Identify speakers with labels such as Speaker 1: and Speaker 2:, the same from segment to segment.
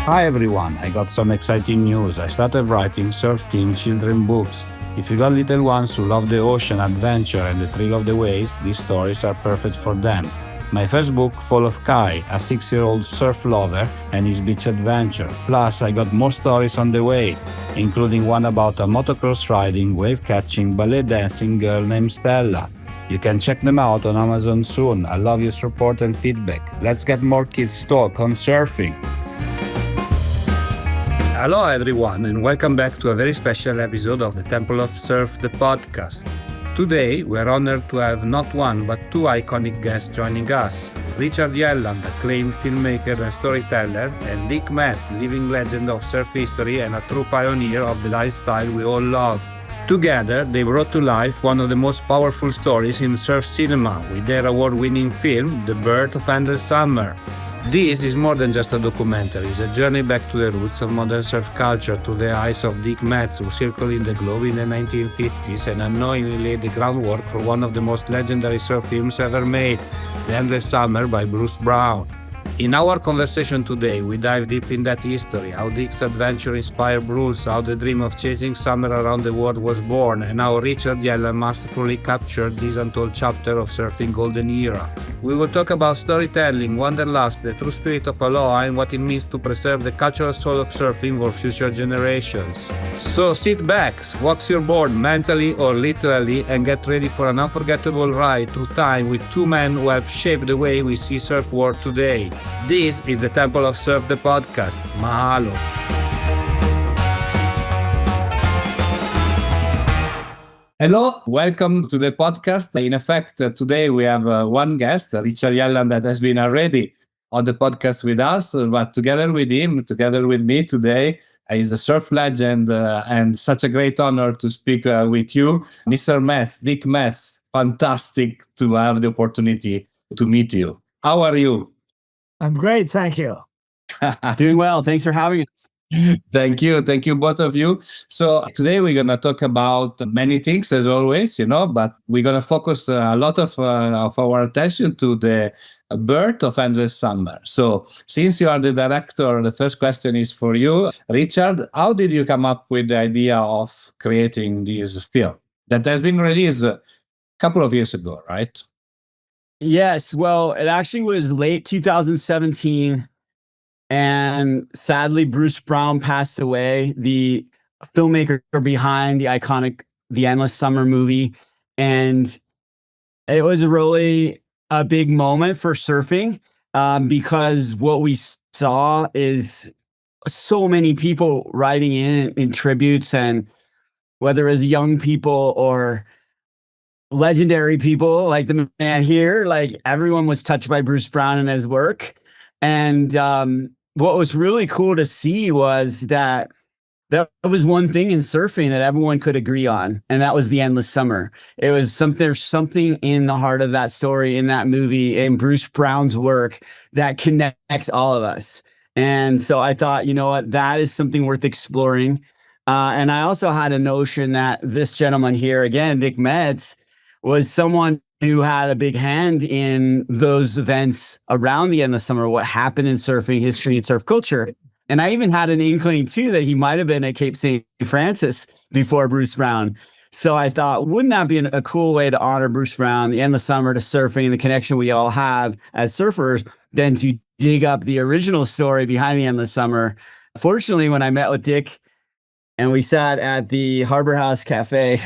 Speaker 1: Hi everyone, I got some exciting news. I started writing Surf King children books. If you got little ones who love the ocean, adventure and the thrill of the waves, these stories are perfect for them. My first book, Fall of Kai, a 6-year-old surf lover and his beach adventure. Plus, I got more stories on the way, including one about a motocross riding, wave catching, ballet dancing girl named Stella. You can check them out on Amazon soon. I love your support and feedback. Let's get more kids talk on surfing. Hello everyone and welcome back to a very special episode of the Temple of Surf, the podcast. Today we're honored to have not one but two iconic guests joining us. Richard Yelland, acclaimed filmmaker and storyteller, and Dick Metz, living legend of surf history and a true pioneer of the lifestyle we all love. Together, they brought to life one of the most powerful stories in surf cinema with their award-winning film, The Birth of Endless Summer. This is more than just a documentary, it's a journey back to the roots of modern surf culture through the eyes of Dick Metz, who circled in the globe in the 1950s and unknowingly laid the groundwork for one of the most legendary surf films ever made, The Endless Summer by Bruce Brown. In our conversation today, we dive deep in that history, how Dick's adventure inspired Bruce, how the dream of chasing summer around the world was born, and how Richard Yelland masterfully captured this untold chapter of surfing golden era. We will talk about storytelling, wanderlust, the true spirit of aloha, and what it means to preserve the cultural soul of surfing for future generations. So sit back, wax your board mentally or literally, and get ready for an unforgettable ride through time with two men who have shaped the way we see surf world today. This is the Temple of Surf, the podcast. Mahalo. Hello, welcome to the podcast. In effect, today we have one guest, Richard Yelland, that has been already on the podcast with us, but together with him, together with me today, is a surf legend and such a great honor to speak with you, Mr. Metz, Dick Metz. Fantastic to have the opportunity to meet you. How are you?
Speaker 2: I'm great, thank you. Doing well. Thanks for having us.
Speaker 1: Thank you, both of you. So today we're gonna talk about many things, as always, but we're gonna focus a lot of our attention to the birth of Endless Summer. So since you are the director, the first question is for you, Richard. How did you come up with the idea of creating this film that has been released a couple of years ago, right?
Speaker 2: Yes, well, it actually was late 2017, and sadly, Bruce Brown passed away, the filmmaker behind the iconic The Endless Summer movie. And it was really a big moment for surfing because what we saw is so many people writing in tributes, and whether it's young people or legendary people like the man here, like everyone was touched by Bruce Brown and his work. And what was really cool to see was that was one thing in surfing that everyone could agree on, and that was the endless summer. It was there's something in the heart of that story, in that movie, in Bruce Brown's work that connects all of us. And so I thought, you know what, that is something worth exploring. And I also had a notion that this gentleman here, again, Dick Metz, was someone who had a big hand in those events around the end of summer, what happened in surfing history and surf culture. And I even had an inkling too that he might have been at Cape St. Francis before Bruce Brown. So I thought, wouldn't that be a cool way to honor Bruce Brown, the end of summer, to surfing, the connection we all have as surfers, than to dig up the original story behind the endless summer. Fortunately, when I met with Dick, and we sat at the Harbor House Cafe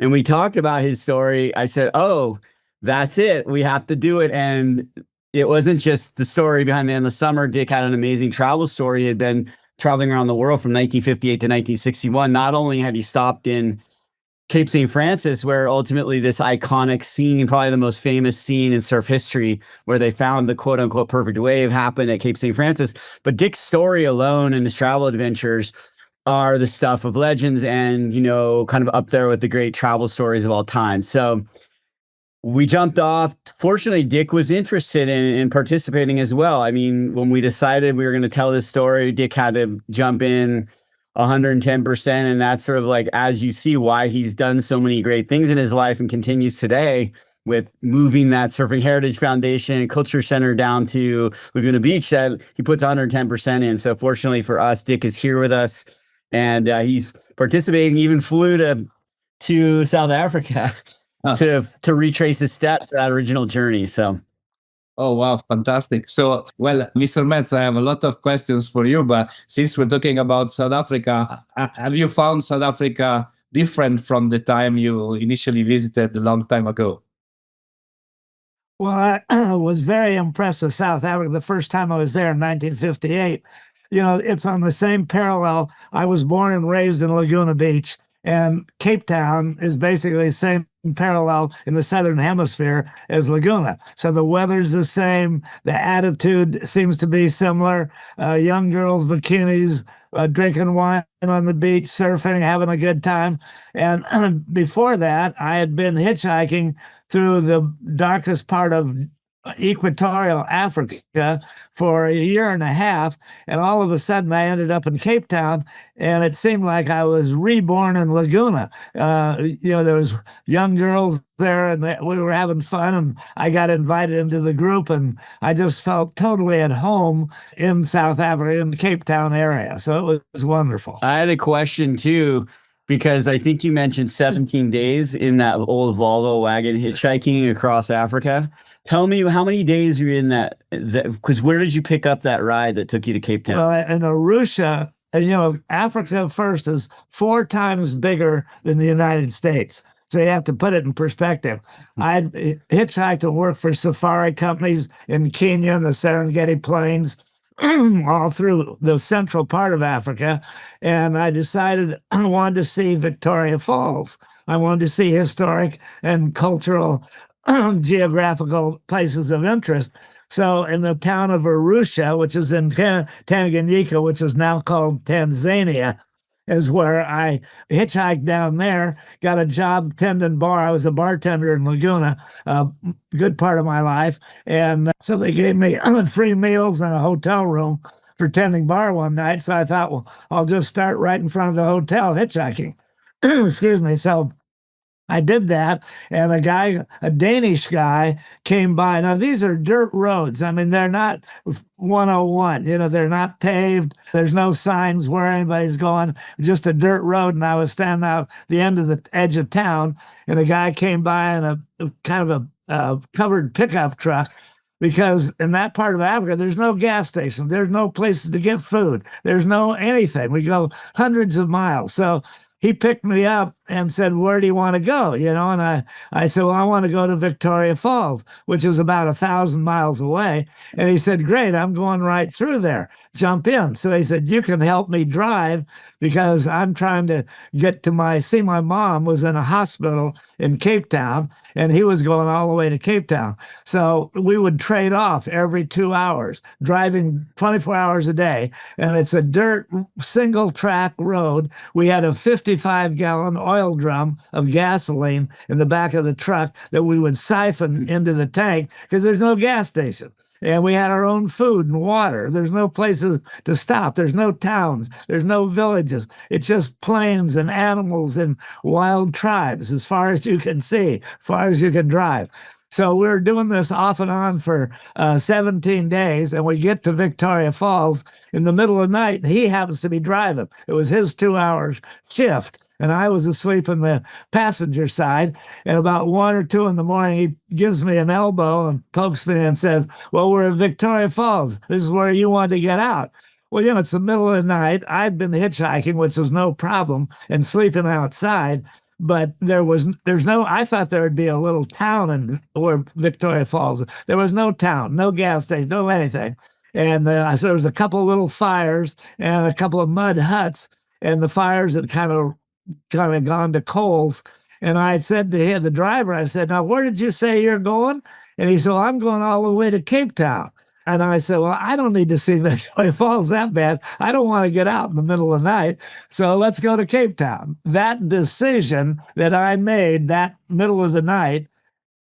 Speaker 2: and we talked about his story, I said, oh, that's it. We have to do it. And it wasn't just the story behind the end of the summer. Dick had an amazing travel story. He had been traveling around the world from 1958 to 1961. Not only had he stopped in Cape St. Francis, where ultimately this iconic scene, probably the most famous scene in surf history, where they found the quote unquote perfect wave, happened at Cape St. Francis. But Dick's story alone and his travel adventures are the stuff of legends and, kind of up there with the great travel stories of all time. So we jumped off. Fortunately, Dick was interested in participating as well. I mean, when we decided we were going to tell this story, Dick had to jump in 110%. And that's sort of like, as you see, why he's done so many great things in his life and continues today. with moving that Surfing Heritage Foundation Culture Center down to Laguna Beach that he puts 110% in. So fortunately for us, Dick is here with us, and he's participating, even flew to South Africa to retrace his steps, that original journey. So.
Speaker 1: Oh, wow. Fantastic. So, well, Mr. Metz, I have a lot of questions for you, but since we're talking about South Africa, have you found South Africa different from the time you initially visited a long time ago?
Speaker 3: Well, I was very impressed with South Africa the first time I was there in 1958. It's on the same parallel. I was born and raised in Laguna Beach, and Cape Town is basically the same parallel in the southern hemisphere as Laguna. So the weather's the same. The attitude seems to be similar. Young girls, bikinis, drinking wine on the beach, surfing, having a good time. And before that, I had been hitchhiking through the darkest part of equatorial Africa for a year and a half, and all of a sudden I ended up in Cape Town, and it seemed like I was reborn in Laguna. There was young girls there, and we were having fun, and I got invited into the group, and I just felt totally at home in South Africa, in the Cape Town area. So it was wonderful.
Speaker 2: I had a question too, because I think you mentioned 17 days in that old Volvo wagon hitchhiking across Africa. Tell me how many days you're in that, because where did you pick up that ride that took you to Cape Town?
Speaker 3: Well, in Arusha, Africa first is 4 times bigger than the United States. So you have to put it in perspective. I'd hitchhiked and worked for safari companies in Kenya and the Serengeti Plains, all through the central part of Africa. And I decided I wanted to see Victoria Falls. I wanted to see historic and cultural geographical places of interest. So in the town of Arusha, which is in Tanganyika, which is now called Tanzania, is where I hitchhiked down there, got a job tending bar. I was a bartender in Laguna, a good part of my life. And so they gave me free meals and a hotel room for tending bar one night. So I thought, well, I'll just start right in front of the hotel hitchhiking. Excuse me. So I did that, and a Danish guy came by. Now, these are dirt roads. I mean, they're not 101. They're not paved. There's no signs where anybody's going, just a dirt road. And I was standing out the end of the edge of town, and a guy came by in a kind of a covered pickup truck, because in that part of Africa, there's no gas station. There's no places to get food. There's no anything. We go hundreds of miles. So he picked me up and said, "Where do you want to go?" And I said, "Well, I want to go to Victoria Falls," which is about 1,000 miles away. And he said, "Great, I'm going right through there. Jump in." So he said, "You can help me drive, because I'm trying to get to my mom was in a hospital in Cape Town, and he was going all the way to Cape Town." So we would trade off every 2 hours, driving 24 hours a day. And it's a dirt single track road. We had a 55-gallon oil drum of gasoline in the back of the truck that we would siphon into the tank, because there's no gas station. And we had our own food and water. There's no places to stop. There's no towns. There's no villages. It's just plains and animals and wild tribes as far as you can see, as far as you can drive. So we're doing this off and on for 17 days, and we get to Victoria Falls in the middle of the night, and he happens to be driving. It was his 2 hours shift, and I was asleep in the passenger side. And about 1 or 2 in the morning, he gives me an elbow and pokes me and says, "Well, we're at Victoria Falls. This is where you want to get out." Well, it's the middle of the night. I'd been hitchhiking, which was no problem, and sleeping outside. But I thought there would be a little town in where Victoria Falls. There was no town, no gas station, no anything. And so there was a couple of little fires and a couple of mud huts, and the fires had kind of gone to coals. And I said to him, the driver, I said, "Now, where did you say you're going?" And he said, "Well, I'm going all the way to Cape Town." And I said, "Well, I don't need to see Victoria Falls that bad. I don't want to get out in the middle of the night. So let's go to Cape Town." That decision that I made that middle of the night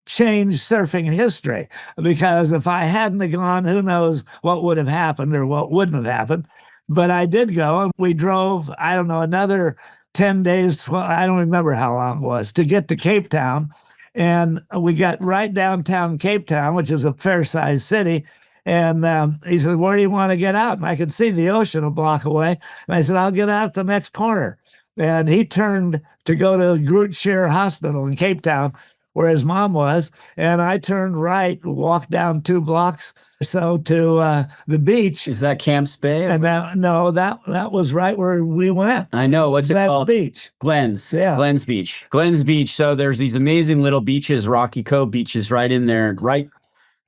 Speaker 3: changed surfing history, because if I hadn't gone, who knows what would have happened or what wouldn't have happened. But I did go, and we drove, I don't know, another 10 days, I don't remember how long it was, to get to Cape Town. And we got right downtown Cape Town, which is a fair-sized city. And he said, where do you want to get out? And I could see the ocean a block away. And I said, I'll get out the next corner. And he turned to go to Groot Shear Hospital in Cape Town, where his mom was. And I turned right, walked down 2 blocks or so to the beach.
Speaker 2: Is that Camps Bay?
Speaker 3: And that was right where we went.
Speaker 2: I know. What's it
Speaker 3: That
Speaker 2: called?
Speaker 3: beach.
Speaker 2: Glens.
Speaker 3: Yeah.
Speaker 2: Glens Beach. Glens Beach. So there's these amazing little beaches, Rocky Cove beaches right in there, right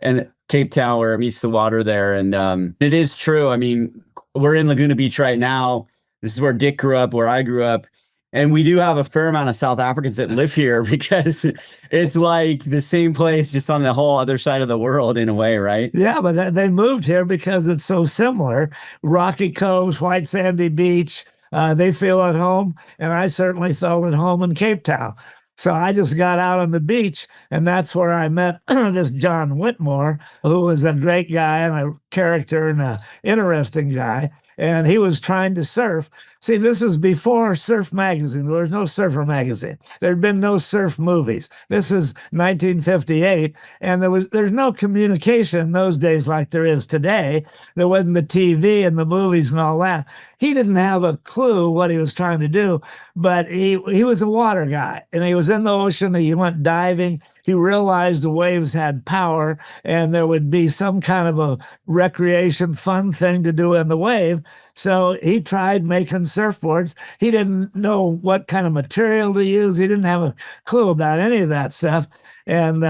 Speaker 2: in Cape Town where it meets the water there. And it is true. I mean, we're in Laguna Beach right now. This is where Dick grew up, where I grew up. And we do have a fair amount of South Africans that live here because it's like the same place, just on the whole other side of the world in a way, right?
Speaker 3: Yeah, but they moved here because it's so similar. Rocky Coves, White Sandy Beach, they feel at home. And I certainly felt at home in Cape Town. So I just got out on the beach, and that's where I met this John Whitmore, who was a great guy and a character and an interesting guy. And he was trying to surf. See, this is before Surf Magazine. There was no Surfer Magazine. There'd been no surf movies. This is 1958, and there's no communication in those days like there is today. There wasn't the TV and the movies and all that. He didn't have a clue what he was trying to do, but he was a water guy, and he was in the ocean. He went diving. He realized the waves had power, and there would be some kind of a recreation, fun thing to do in the wave. So he tried making surfboards. He didn't know what kind of material to use. He didn't have a clue about any of that stuff. And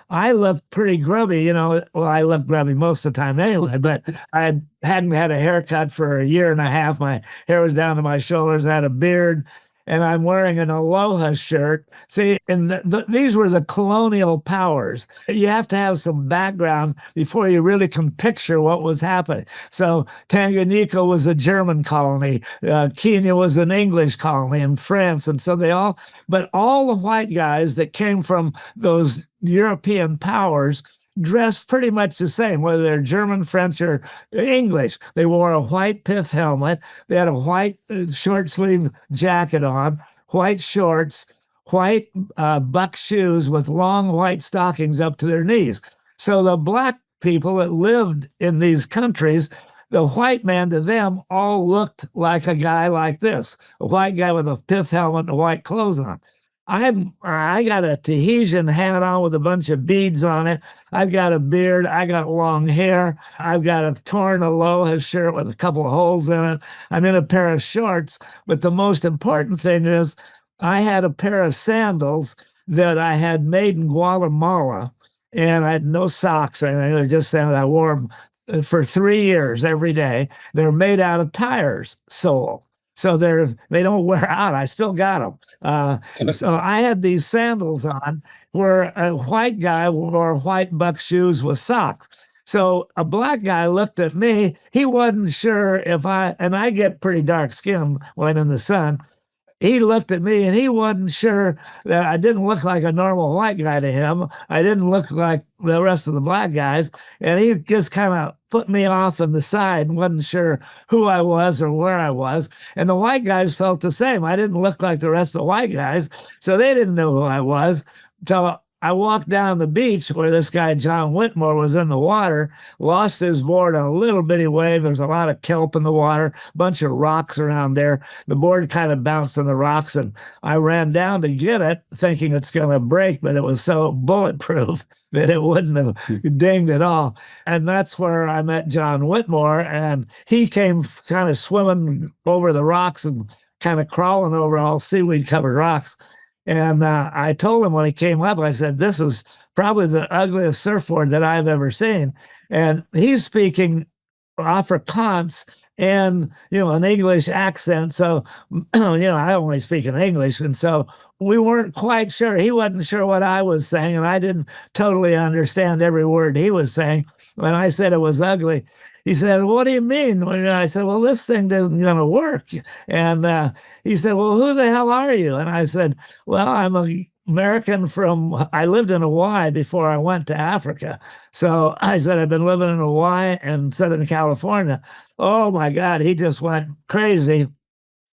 Speaker 3: I looked pretty grubby, Well, I looked grubby most of the time anyway, but I hadn't had a haircut for a year and a half. My hair was down to my shoulders. I had a beard. And I'm wearing an Aloha shirt. See, and these were the colonial powers. You have to have some background before you really can picture what was happening. So Tanganyika was a German colony. Kenya was an English colony, and France. And so but all the white guys that came from those European powers dressed pretty much the same, whether they're German, French, or English. They wore a white pith helmet. They had a white short sleeve jacket on, white shorts, white buck shoes with long white stockings up to their knees. So the black people that lived in these countries, the white man to them all looked like a guy like this, a white guy with a pith helmet and white clothes on. I got a Tahitian hat on with a bunch of beads on it. I've got a beard. I got long hair. I've got a torn Aloha shirt with a couple of holes in it. I'm in a pair of shorts. But the most important thing is I had a pair of sandals that I had made in Guatemala, and I had no socks or anything. They're just sandals. I wore them for 3 years every day. They're made out of tires, sole. So they don't wear out. I still got them. So I had these sandals on where a white guy wore white buck shoes with socks. So a black guy looked at me. He wasn't sure and I get pretty dark skin when in the sun. He looked at me and he wasn't sure that I didn't look like a normal white guy to him. I didn't look like the rest of the black guys. And he just kind of put me off on the side and wasn't sure who I was or where I was. And the white guys felt the same. I didn't look like the rest of the white guys, so they didn't know who I was. So I walked down the beach where this guy, John Whitmore, was in the water, lost his board on a little bitty wave. There's a lot of kelp in the water, a bunch of rocks around there. The board kind of bounced on the rocks, and I ran down to get it, thinking it's going to break, but it was so bulletproof that it wouldn't have dinged at all. And that's where I met John Whitmore, and he came kind of swimming over the rocks and kind of crawling over all seaweed-covered rocks. And I told him when he came up, I said, this is probably the ugliest surfboard that I've ever seen. And he's speaking Afrikaans and, an English accent. So, I only speak in English. And so we weren't quite sure. He wasn't sure what I was saying, and I didn't totally understand every word he was saying. When I said it was ugly, he said, what do you mean? And I said, well, this thing isn't going to work. And he said, well, who the hell are you? And I said, well, I'm an American I lived in Hawaii before I went to Africa. So I said, I've been living in Hawaii and Southern California. Oh, my God, he just went crazy.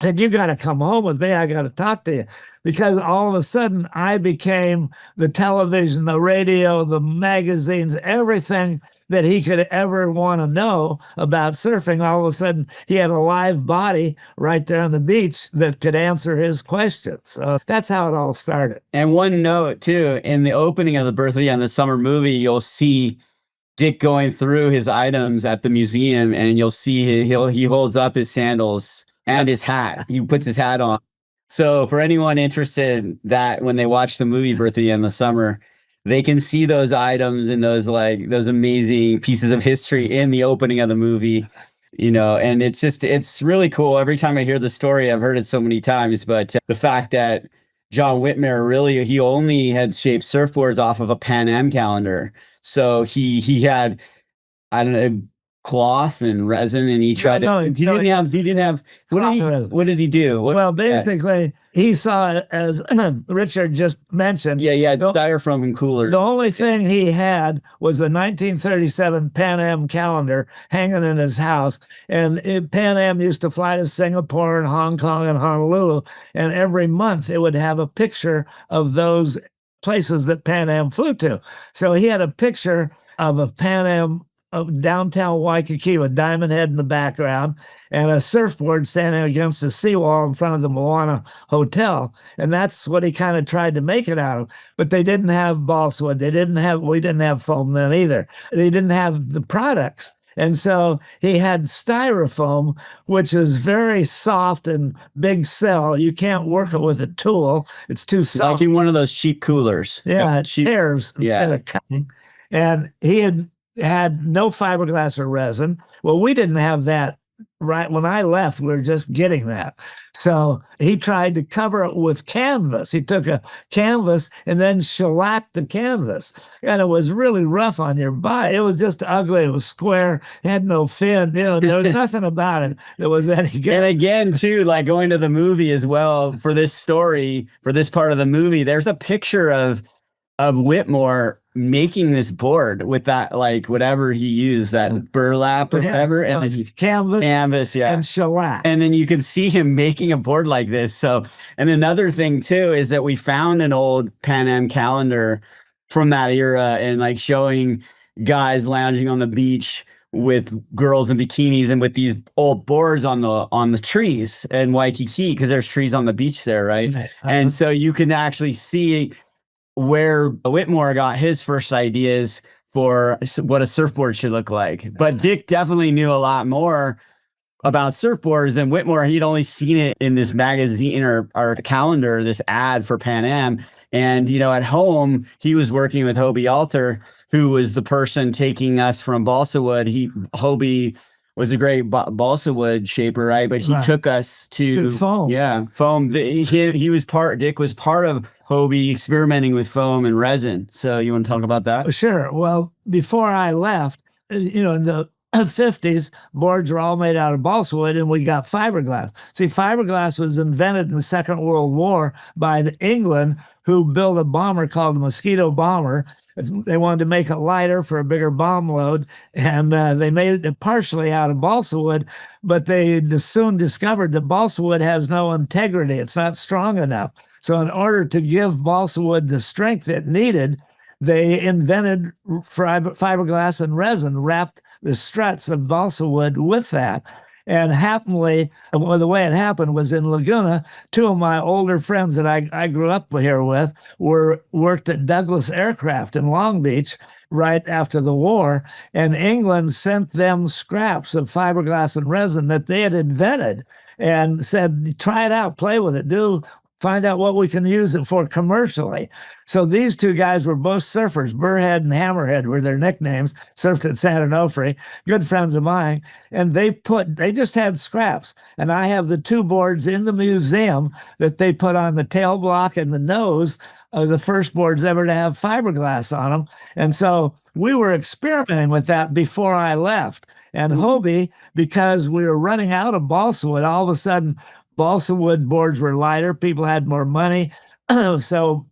Speaker 3: said, you got to come home with me. I got to talk to you. Because all of a sudden I became the television, the radio, the magazines, everything that he could ever want to know about surfing. All of a sudden he had a live body right there on the beach that could answer his questions. So that's how it all started.
Speaker 2: And one note too, in the opening of the Birthday on the Summer movie, you'll see Dick going through his items at the museum, and you'll see he holds up his sandals and his hat. He puts his hat on. So for anyone interested, that when they watch the movie Birthday in the Summer, they can see those items and those amazing pieces of history in the opening of the movie, and it's really cool. Every time I hear the story, I've heard it so many times, but the fact that John Whitmore he only had shaped surfboards off of a Pan Am calendar. So he had, I don't know, cloth and resin, and he tried
Speaker 3: No,
Speaker 2: he didn't have what did he do?
Speaker 3: Well, basically he saw it, as Richard just mentioned.
Speaker 2: Yeah, styrofoam and cooler.
Speaker 3: The only thing he had was a 1937 Pan Am calendar hanging in his house. And Pan Am used to fly to Singapore and Hong Kong and Honolulu. And every month it would have a picture of those places that Pan Am flew to. So he had a picture of a Pan Am of downtown Waikiki with Diamond Head in the background and a surfboard standing against the seawall in front of the Moana Hotel. And that's what he kind of tried to make it out of. But they didn't have balsa wood. We didn't have foam then either. They didn't have the products. And so he had styrofoam, which is very soft and big cell. You can't work it with a tool. It's too soft.
Speaker 2: Like in one of those cheap coolers.
Speaker 3: Yeah, it tears.
Speaker 2: Yeah.
Speaker 3: And he had no fiberglass or resin. Well, we didn't have that. Right when I left, we were just getting that. So he tried to cover it with canvas. He took a canvas and then shellacked the canvas. And it was really rough on your body. It was just ugly. It was square, had no fin. There was nothing about it that was any good.
Speaker 2: And again, too, like going to the movie as well, for this story, for this part of the movie, there's a picture of Whitmore making this board with that, like whatever he used, that burlap or whatever, and then canvas, yeah,
Speaker 3: and shellac.
Speaker 2: And then you can see him making a board like this. So, and another thing too is that we found an old Pan Am calendar from that era, and like showing guys lounging on the beach with girls in bikinis and with these old boards on the trees in Waikiki, because there's trees on the beach there, right? And so you can actually see where Whitmore got his first ideas for what a surfboard should look like. But Dick definitely knew a lot more about surfboards than Whitmore. He'd only seen it in this magazine or calendar, this ad for Pan Am. And, at home, he was working with Hobie Alter, who was the person taking us from balsa wood. Hobie was a great balsa wood shaper, right? But he took us to
Speaker 3: foam.
Speaker 2: Yeah, foam. Dick was part of Hobie experimenting with foam and resin. So you want to talk about that?
Speaker 3: Sure. Well, before I left, in the 50s, boards were all made out of balsa wood, and we got fiberglass. See, fiberglass was invented in the Second World War by England, who built a bomber called the Mosquito Bomber. They wanted to make it lighter for a bigger bomb load, and they made it partially out of balsa wood, but they soon discovered that balsa wood has no integrity. It's not strong enough. So in order to give balsa wood the strength it needed, they invented fiberglass and resin, wrapped the struts of balsa wood with that. And happily, well, the way it happened was in Laguna, two of my older friends that I grew up here with worked at Douglas Aircraft in Long Beach right after the war. And England sent them scraps of fiberglass and resin that they had invented and said, try it out, play with it, find out what we can use it for commercially. So these two guys were both surfers. Burrhead and Hammerhead were their nicknames, surfed at San Onofre, good friends of mine. And they just had scraps. And I have the two boards in the museum that they put on the tail block and the nose of the first boards ever to have fiberglass on them. And so we were experimenting with that before I left. And Hobie, because we were running out of balsa wood, all of a sudden balsa wood boards were lighter. People had more money. So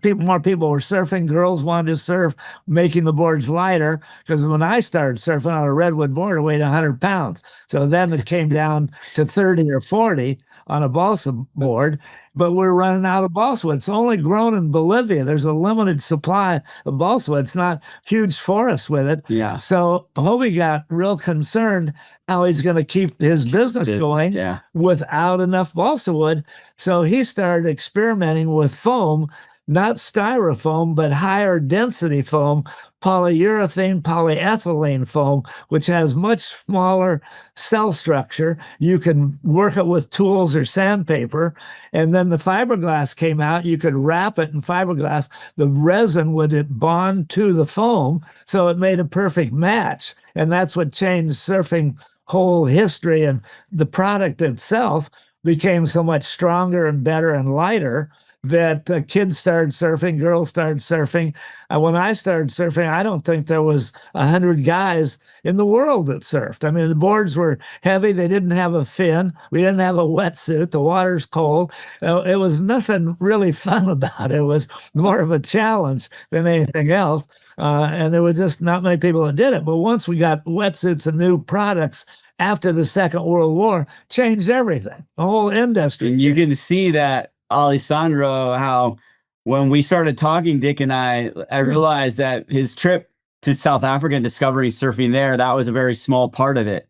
Speaker 3: more people were surfing. Girls wanted to surf, making the boards lighter. Because when I started surfing on a redwood board, it weighed 100 pounds. So then it came down to 30 or 40 on a balsa board. But we're running out of balsa wood. It's only grown in Bolivia. There's a limited supply of balsa wood. It's not huge forests with it.
Speaker 2: Yeah.
Speaker 3: So Hobie got real concerned how he's going to keep his business going without enough balsa wood. So he started experimenting with foam, not styrofoam, but higher density foam, polyurethane, polyethylene foam, which has much smaller cell structure. You can work it with tools or sandpaper. And then the fiberglass came out. You could wrap it in fiberglass. The resin would bond to the foam. So it made a perfect match. And that's what changed surfing whole history. And the product itself became so much stronger and better and lighter that kids started surfing, girls started surfing. When I started surfing, I don't think there was 100 guys in the world that surfed. I mean, the boards were heavy. They didn't have a fin. We didn't have a wetsuit. The water's cold. It was nothing really fun about it. It was more of a challenge than anything else. And there were just not many people that did it. But once we got wetsuits and new products after the Second World War, changed everything, the whole industry.
Speaker 2: And you can see that, Alessandro, how when we started talking, Dick and I realized that his trip to South Africa and discovering surfing there, that was a very small part of it,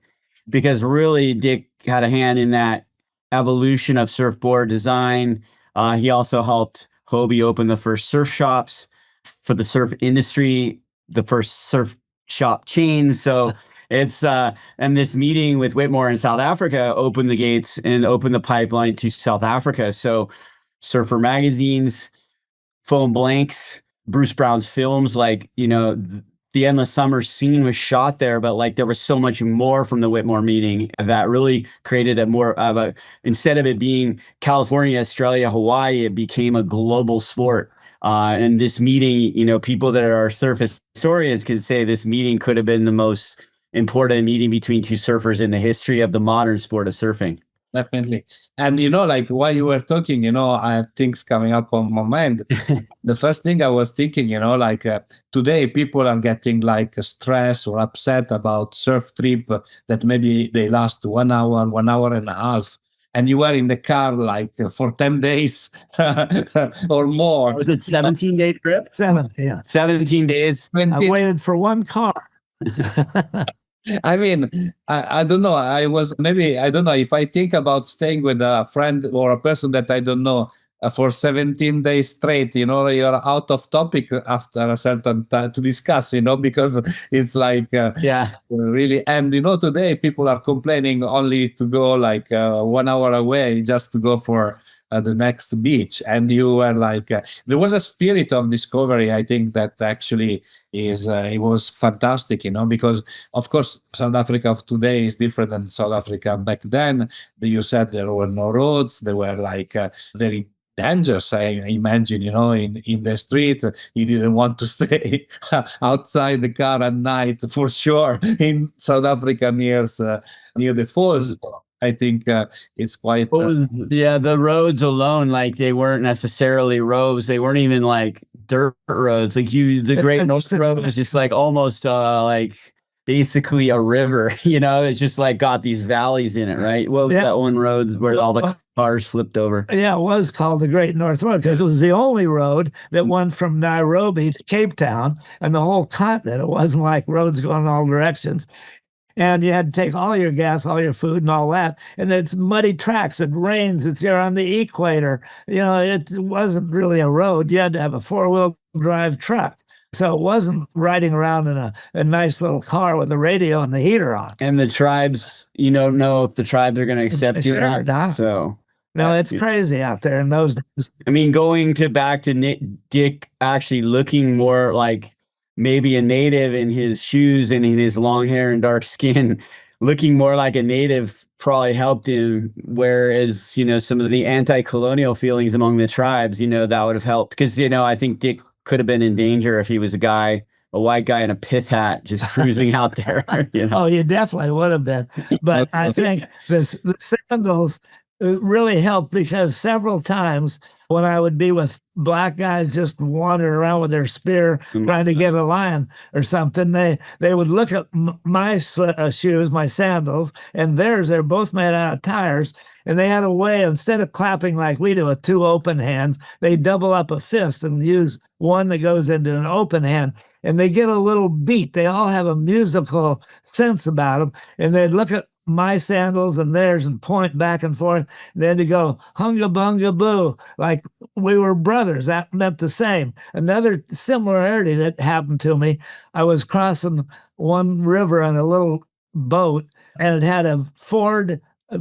Speaker 2: because really Dick had a hand in that evolution of surfboard design. He also helped Hobie open the first surf shops for the surf industry, the first surf shop chains. So it's and this meeting with Whitmore in South Africa opened the gates and opened the pipeline to South Africa. So surfer magazines, foam blanks, Bruce Brown's films, like, the Endless Summer scene was shot there, but like there was so much more from the Whitmore meeting that really created a more of a, instead of it being California, Australia, Hawaii, it became a global sport. And this meeting, people that are surf historians can say this meeting could have been the most important meeting between two surfers in the history of the modern sport of surfing.
Speaker 1: Definitely. And, like while you were talking, I have things coming up on my mind. The first thing I was thinking, today people are getting like stressed or upset about surf trip that maybe they last 1 hour, 1 hour and a half. And you were in the car like for 10 days or more.
Speaker 2: Was it 17-day trip? 17 days.
Speaker 3: I waited for one car.
Speaker 1: I mean, I don't know. I don't know if I think about staying with a friend or a person that I don't know for 17 days straight, you're out of topic after a certain time to discuss, because it's like, really. And, today people are complaining only to go like 1 hour away just to go for the next beach. And you were like, there was a spirit of discovery. I think that actually it was fantastic, because of course South Africa of today is different than South Africa back then. You said there were no roads. They were like very dangerous, I imagine, in the street. You didn't want to stay outside the car at night for sure in South Africa near the falls. I think it's quite...
Speaker 2: the roads alone, like they weren't necessarily roads. They weren't even like dirt roads. Like the Great North Road was just like almost like basically a river, it's just like got these valleys in it, right? Well, that one road where all the cars flipped over.
Speaker 3: Yeah, it was called the Great North Road because it was the only road that went from Nairobi to Cape Town and the whole continent. It wasn't like roads going in all directions. And you had to take all your gas, all your food, and all that. And it's muddy tracks. It rains. You're on the equator. It wasn't really a road. You had to have a 4-wheel drive truck. So it wasn't riding around in a nice little car with the radio and the heater on.
Speaker 2: And the tribes, you don't know if the tribes are going to accept you or not. So
Speaker 3: no, it's crazy out there in those days.
Speaker 2: I mean, back to Dick actually looking more like maybe a native in his shoes and in his long hair and dark skin, looking more like a native probably helped him. Whereas, some of the anti-colonial feelings among the tribes, that would have helped. Because, I think Dick could have been in danger if he was a white guy in a pith hat just cruising out there.
Speaker 3: Oh, you definitely would have been. But I think the sandals really helped because several times when I would be with black guys just wandering around with their spear trying to get a lion or something, they would look at my shoes, my sandals, and theirs. They're both made out of tires, and they had a way, instead of clapping like we do with two open hands, they double up a fist and use one that goes into an open hand, and they get a little beat. They all have a musical sense about them, and they'd look at my sandals and theirs and point back and forth. And then to go hunga bunga boo, like we were brothers. That meant the same. Another similarity that happened to me, I was crossing one river on a little boat, and it had a Ford a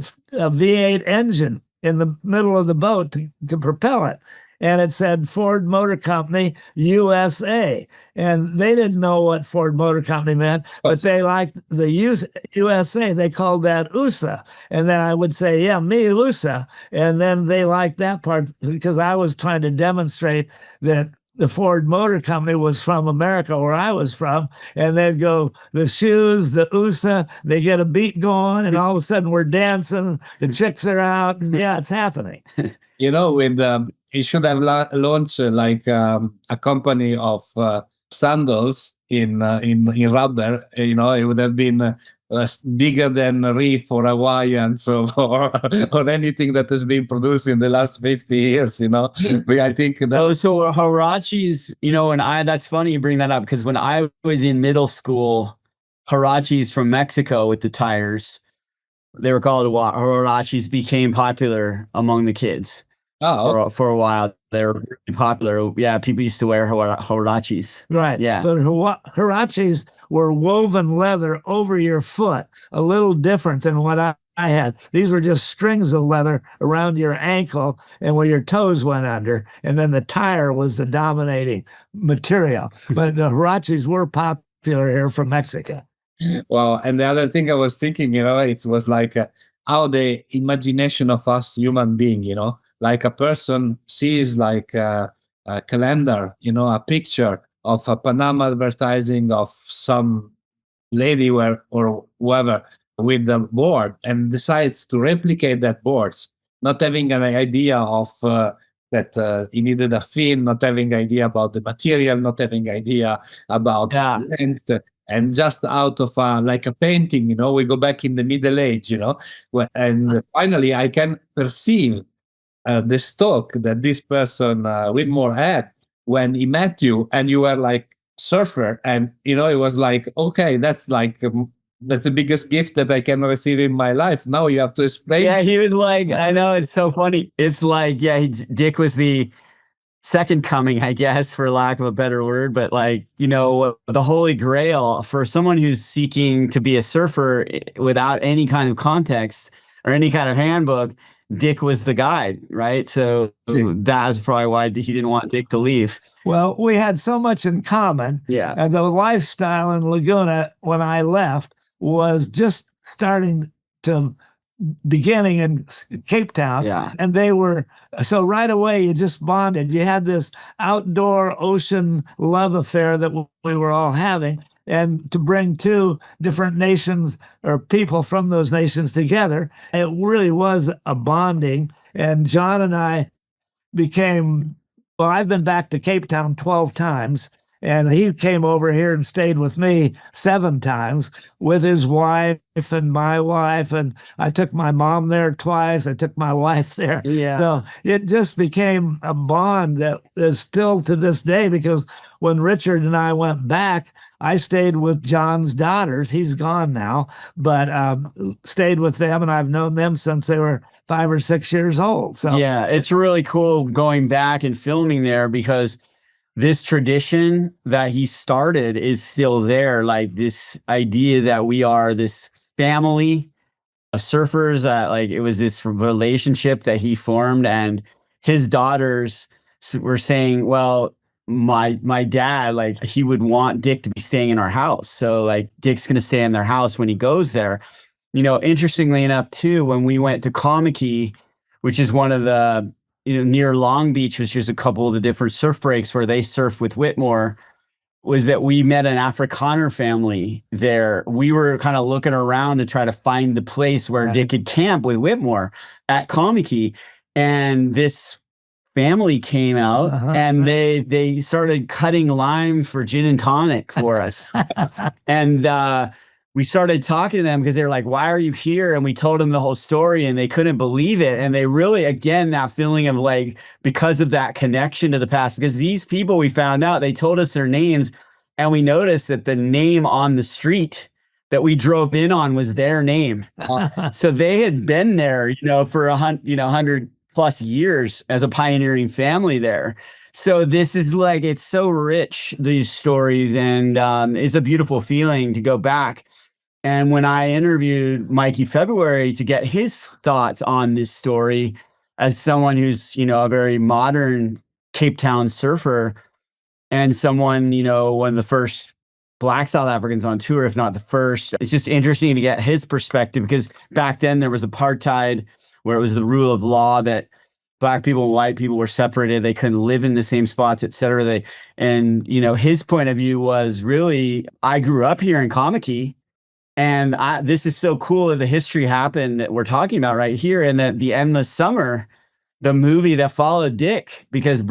Speaker 3: V8 engine in the middle of the boat to propel it. And it said Ford Motor Company, USA. And they didn't know what Ford Motor Company meant, but they liked the USA. They called that USA. And then I would say, yeah, me, USA. And then they liked that part because I was trying to demonstrate that the Ford Motor Company was from America, where I was from. And they'd go, the shoes, the USA, they get a beat going, and all of a sudden we're dancing, the chicks are out, and yeah, it's happening.
Speaker 1: With he should have launched a company of sandals in rubber. It would have been bigger than Reef or Hawaiians or anything that has been produced in the last 50 years. But I think
Speaker 2: so Huaraches. And that's funny you bring that up, because when I was in middle school, Huaraches from Mexico with the tires, they were called Huaraches, became popular among the kids. For a while, they were really popular. Yeah, people used to wear huaraches.
Speaker 3: Right.
Speaker 2: Yeah.
Speaker 3: But huaraches were woven leather over your foot, a little different than what I had. These were just strings of leather around your ankle and where your toes went under, and then the tire was the dominating material. But the huaraches were popular here from Mexico.
Speaker 1: Well, and the other thing I was thinking, it was like how the imagination of us human being, like a person sees like a calendar, a picture of a Panama advertising of some lady or whoever with the board, and decides to replicate that boards, not having an idea of that he needed a film, not having idea about the material, not having idea about length, and just out of like a painting, we go back in the Middle Age, and finally I can perceive the stock that this person Whitmore had when he met you, and you were like surfer, and it was like, okay, that's like that's the biggest gift that I can receive in my life. Now you have to explain.
Speaker 2: Yeah, he was like, I know, it's so funny. It's like, Dick was the second coming, I guess, for lack of a better word, but like, the holy grail for someone who's seeking to be a surfer without any kind of context or any kind of handbook. Dick was the guide, right? So that's probably why he didn't want Dick to leave.
Speaker 3: Well, we had so much in common.
Speaker 2: Yeah.
Speaker 3: And the lifestyle in Laguna when I left was just starting to beginning in Cape Town.
Speaker 2: Yeah.
Speaker 3: And they were, so right away you just bonded. You had this outdoor ocean love affair that we were all having. And to bring two different nations or people from those nations together, it really was a bonding. And John and I became, well, I've been back to Cape Town 12 times, and he came over here and stayed with me 7 times with his wife and my wife. And I took my mom there twice. I took my wife there.
Speaker 2: Yeah.
Speaker 3: So it just became a bond that is still to this day, because when Richard and I went back, I stayed with John's daughters. He's gone now, but stayed with them, and I've known them since they were 5 or 6 years old. So
Speaker 2: yeah, it's really cool going back and filming there, because this tradition that he started is still there. Like this idea that we are this family of surfers, like it was this relationship that he formed, and his daughters were saying, well, my dad, like he would want Dick to be staying in our house. So like Dick's going to stay in their house when he goes there. Interestingly enough too, when we went to Kamiki, which is one of the, near Long Beach, which is a couple of the different surf breaks where they surf with Whitmore, was that we met an Afrikaner family there. We were kind of looking around to try to find the place where Dick could camp with Whitmore at Kamiki. And this family came out and they started cutting lime for gin and tonic for us. And we started talking to them because they were like, why are you here? And we told them the whole story and they couldn't believe it. And they really, again, that feeling of like, because of that connection to the past, because these people, we found out, they told us their names and we noticed that the name on the street that we drove in on was their name. So they had been there, for 100 plus years as a pioneering family there. So this is like, it's so rich, these stories. And it's a beautiful feeling to go back. And when I interviewed Mikey February to get his thoughts on this story as someone who's, a very modern Cape Town surfer and someone, one of the first Black South Africans on tour, if not the first, it's just interesting to get his perspective because back then there was apartheid where it was the rule of law that Black people and white people were separated. They couldn't live in the same spots, et cetera. His point of view was really, I grew up here in Kamaki. And this is so cool that the history happened that we're talking about right here. And that the Endless Summer, the movie that followed Dick, because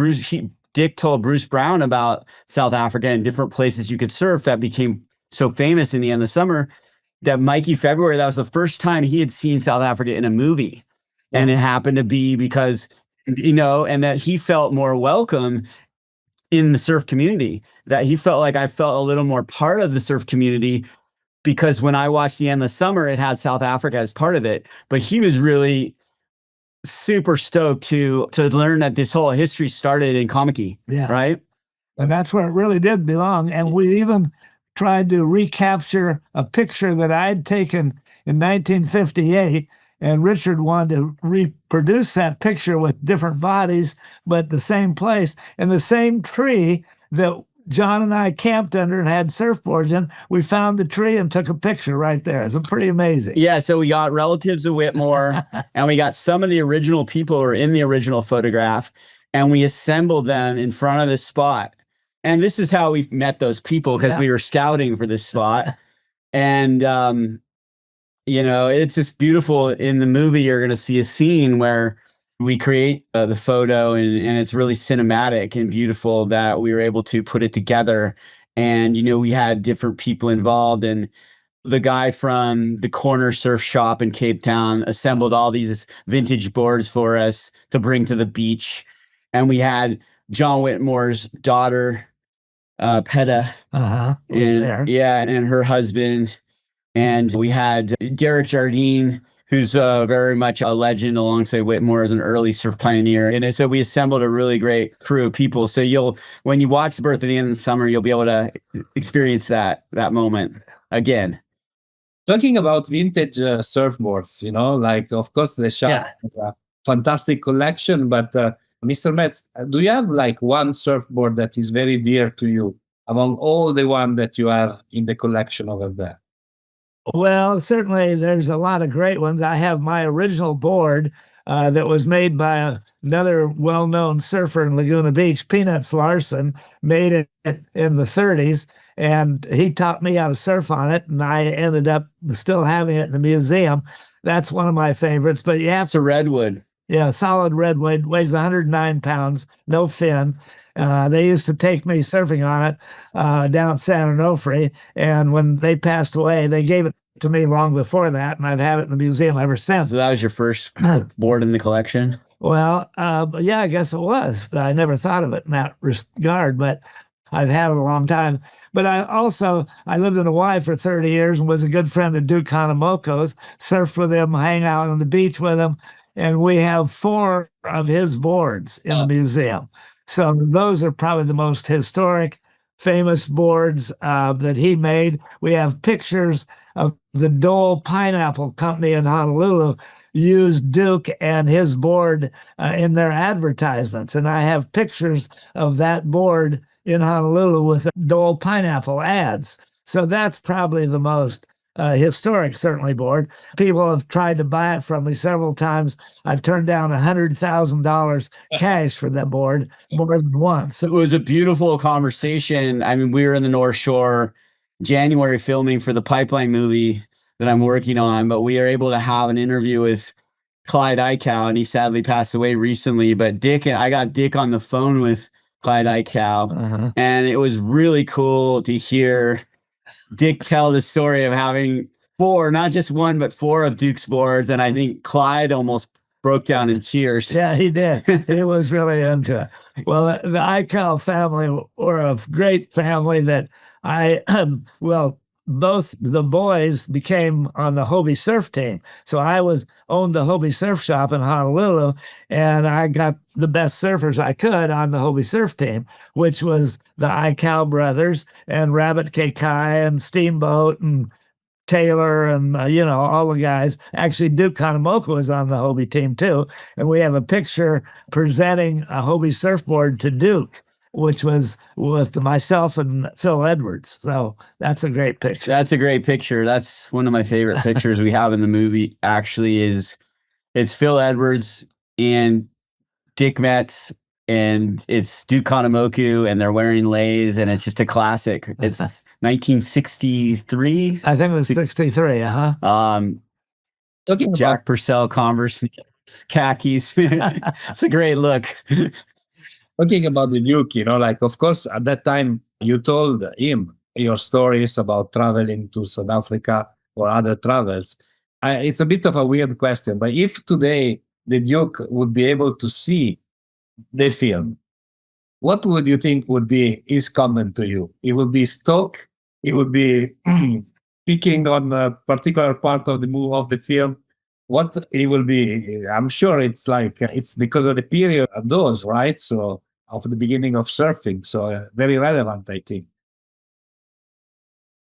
Speaker 2: Dick told Bruce Brown about South Africa and different places you could surf that became so famous in the Endless Summer, that Mikey February, that was the first time he had seen South Africa in a movie. And it happened to be because, and that he felt more welcome in the surf community, that he felt like I felt a little more part of the surf community because when I watched The Endless Summer, it had South Africa as part of it. But he was really super stoked to learn that this whole history started in Kamaki, right?
Speaker 3: And that's where it really did belong. And we even tried to recapture a picture that I'd taken in 1958. And Richard wanted to reproduce that picture with different bodies, but the same place and the same tree that John and I camped under and had surfboards in. We found the tree and took a picture right there. It's pretty amazing.
Speaker 2: Yeah, so we got relatives of Whitmore and we got some of the original people who were in the original photograph and we assembled them in front of this spot. And this is how we met those people because we were scouting for this spot. And it's just beautiful. In the movie, you're going to see a scene where we create the photo and it's really cinematic and beautiful that we were able to put it together. And, we had different people involved. And the guy from the corner surf shop in Cape Town assembled all these vintage boards for us to bring to the beach. And we had John Whitmore's daughter, Peta, and her husband. And we had Derek Jardine, who's very much a legend alongside Whitmore as an early surf pioneer. And so we assembled a really great crew of people. So when you watch The Birth of the Endless Summer, you'll be able to experience that moment again.
Speaker 1: Talking about vintage surfboards, of course, the shop has a fantastic collection. But Mr. Metz, do you have like one surfboard that is very dear to you among all the one that you have in the collection over there?
Speaker 3: Well, certainly there's a lot of great ones. I have my original board that was made by another well-known surfer in Laguna Beach, Peanuts Larson, made it in the 30s. And he taught me how to surf on it. And I ended up still having it in the museum. That's one of my favorites. But you have
Speaker 2: to redwood.
Speaker 3: Yeah, solid redwood, weighs 109 pounds, no fin. They used to take me surfing on it down San Onofre. And when they passed away, they gave it to me long before that. And I've had it in the museum ever since.
Speaker 2: So that was your first board in the collection?
Speaker 3: Well, yeah, I guess it was. I never thought of it in that regard, but I've had it a long time. But I lived in Hawaii for 30 years and was a good friend of Duke Hanamoko's, surfed with him, hang out on the beach with him. And we have 4 of his boards in the museum. So those are probably the most historic, famous boards that he made. We have pictures of the Dole Pineapple Company in Honolulu used Duke and his board in their advertisements. And I have pictures of that board in Honolulu with Dole Pineapple ads. So that's probably the most historic, certainly, board. People have tried to buy it from me several times. I've turned down $100,000 cash for that board more than once.
Speaker 2: It was a beautiful conversation. I mean, we were in the North Shore January filming for the Pipeline movie that I'm working on, but we are able to have an interview with Clyde Eichow, and he sadly passed away recently. But I got Dick on the phone with Clyde Eichow, and it was really cool to hear Dick tell the story of having four, not just one, but four of Duke's boards. And I think Clyde almost broke down in tears.
Speaker 3: Yeah, he did. He was really into it. Well, the Eichel family were a great family that both the boys became on the Hobie surf team. So I owned the Hobie surf shop in Honolulu, and I got the best surfers I could on the Hobie surf team, which was the Eichel brothers and Rabbit Kekai and Steamboat and Taylor and, all the guys. Actually, Duke Kahanamoku was on the Hobie team too. And we have a picture presenting a Hobie surfboard to Duke, which was with myself and Phil Edwards. So that's a great picture.
Speaker 2: That's a great picture. That's one of my favorite pictures we have in the movie, actually, it's Phil Edwards and Dick Metz, and it's Duke Kahanamoku, and they're wearing leis, and it's just a classic. It's 1963.
Speaker 3: I think it was 63,
Speaker 2: Jack Purcell Converse khakis. It's a great look.
Speaker 1: Talking about the Duke, of course, at that time, you told him your stories about traveling to South Africa or other travels. It's a bit of a weird question, but if today the Duke would be able to see the film, what would you think would be his comment to you? It would be stoked. It would be picking on a particular part of the film. What it will be? I'm sure it's because of the period of those, right? So of the beginning of surfing. So very relevant, I think.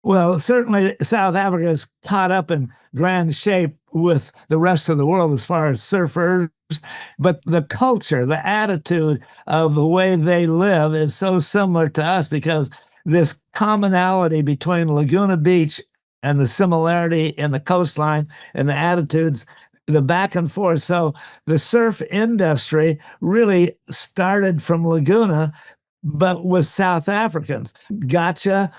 Speaker 3: Well, certainly South Africa is caught up in grand shape with the rest of the world as far as surfers, but the culture, the attitude of the way they live is so similar to us, because this commonality between Laguna Beach and the similarity in the coastline and the attitudes, the back and forth. So the surf industry really started from Laguna, but with South Africans. Gotcha,